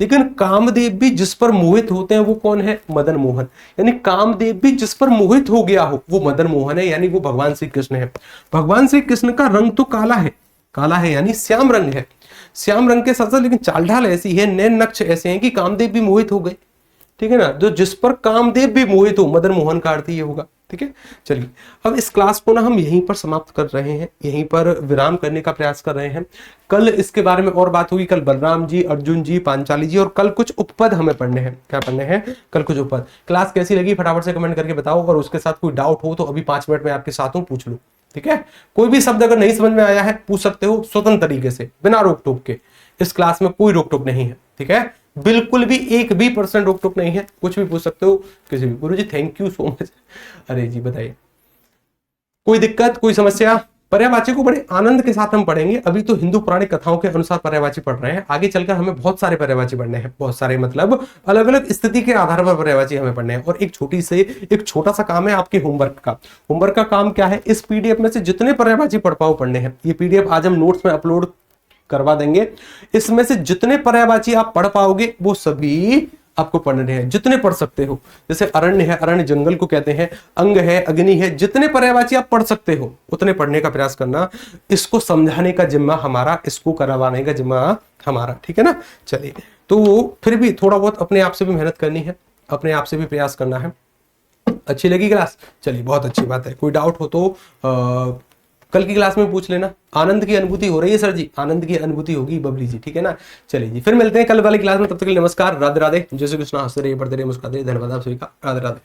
लेकिन कामदेव भी जिस पर मोहित होते हैं वो कौन है? मदन मोहन। यानी कामदेव भी जिस पर मोहित हो गया हो वो मदन मोहन है, यानी वो भगवान श्री कृष्ण है। भगवान श्री कृष्ण का रंग तो काला है, काला है यानी श्याम रंग है, श्याम रंग के साथ साथ लेकिन चाल ढाल ऐसी है, नैन नक्श ऐसे हैं कि कामदेव भी मोहित हो गए। ठीक है ना, जो जिस पर कामदेव भी मोहित हो, मदन मोहन का अर्थ ये होगा। ठीक है, चलिए अब इस क्लास को ना हम यहीं पर समाप्त कर रहे हैं, यहीं पर विराम करने का प्रयास कर रहे हैं। कल इसके बारे में और बात होगी, कल बलराम जी, अर्जुन जी, पांचाली जी, और कल कुछ उपपद हमें पढ़ने हैं। क्या पढ़ने हैं? कल कुछ उपपद। क्लास कैसी लगी फटाफट से कमेंट करके बताओ, और उसके साथ कोई डाउट हो तो अभी 5 मिनट में आपके साथ हूं, पूछ लो। ठीक है, कोई भी शब्द अगर नहीं समझ में आया है पूछ सकते हो स्वतंत्र तरीके से, बिना रोक टोक के। इस क्लास में कोई रोक टोक नहीं है। ठीक है, बिल्कुल भी 1% रोक टोक नहीं है, कुछ भी पूछ सकते हो किसी भी। गुरु जी थैंक यू सो मच। अरे जी बताइए, कोई दिक्कत, कोई समस्या? पर्यायवाची को बड़े आनंद के साथ हम पढ़ेंगे। अभी तो हिंदू पौराणिक कथाओं के अनुसार पर्यायवाची पढ़ रहे हैं, आगे चलकर हमें बहुत सारे पर्यायवाची पढ़ने हैं, बहुत सारे मतलब अलग अलग स्थिति के आधार पर पर्यायवाची हमें पढ़ने हैं। और एक छोटा सा काम है आपके होमवर्क का। होमवर्क का काम क्या है? इस पीडीएफ में से जितने पर्यायवाची पढ़ पाओ पढ़ने हैं। ये पीडीएफ आज हम नोट्स में अपलोड करवा देंगे। इसमें से जितने पर्यायवाची आप पढ़ पाओगे वो सभी आपको पढ़ने हैं, जितने पढ़ सकते हो। जैसे अरण्य है, अरण्य जंगल को कहते हैं, अंग है, अग्नि है, जितने पर्यायवाची आप पढ़ सकते हो उतने पढ़ने का प्रयास करना। इसको समझाने का जिम्मा हमारा, इसको करवाने का जिम्मा हमारा। ठीक है ना, चलिए। तो फिर भी थोड़ा बहुत अपने आप से भी मेहनत करनी है, अपने आप से भी प्रयास करना है। अच्छी लगी क्लास? चलिए बहुत अच्छी बात है। कोई डाउट हो तो कल की क्लास में पूछ लेना। आनंद की अनुभूति हो रही है सर जी? आनंद की अनुभूति होगी बबली जी। ठीक है ना, चलिए जी, फिर मिलते हैं कल वाली क्लास में। तब तक के लिए नमस्कार, राधे राधे, जय श्री कृष्ण। हंसते रहिए, बढ़ते रहिए, मुस्कुराते रहिए। धन्यवाद आप सभी का, राधे राधे।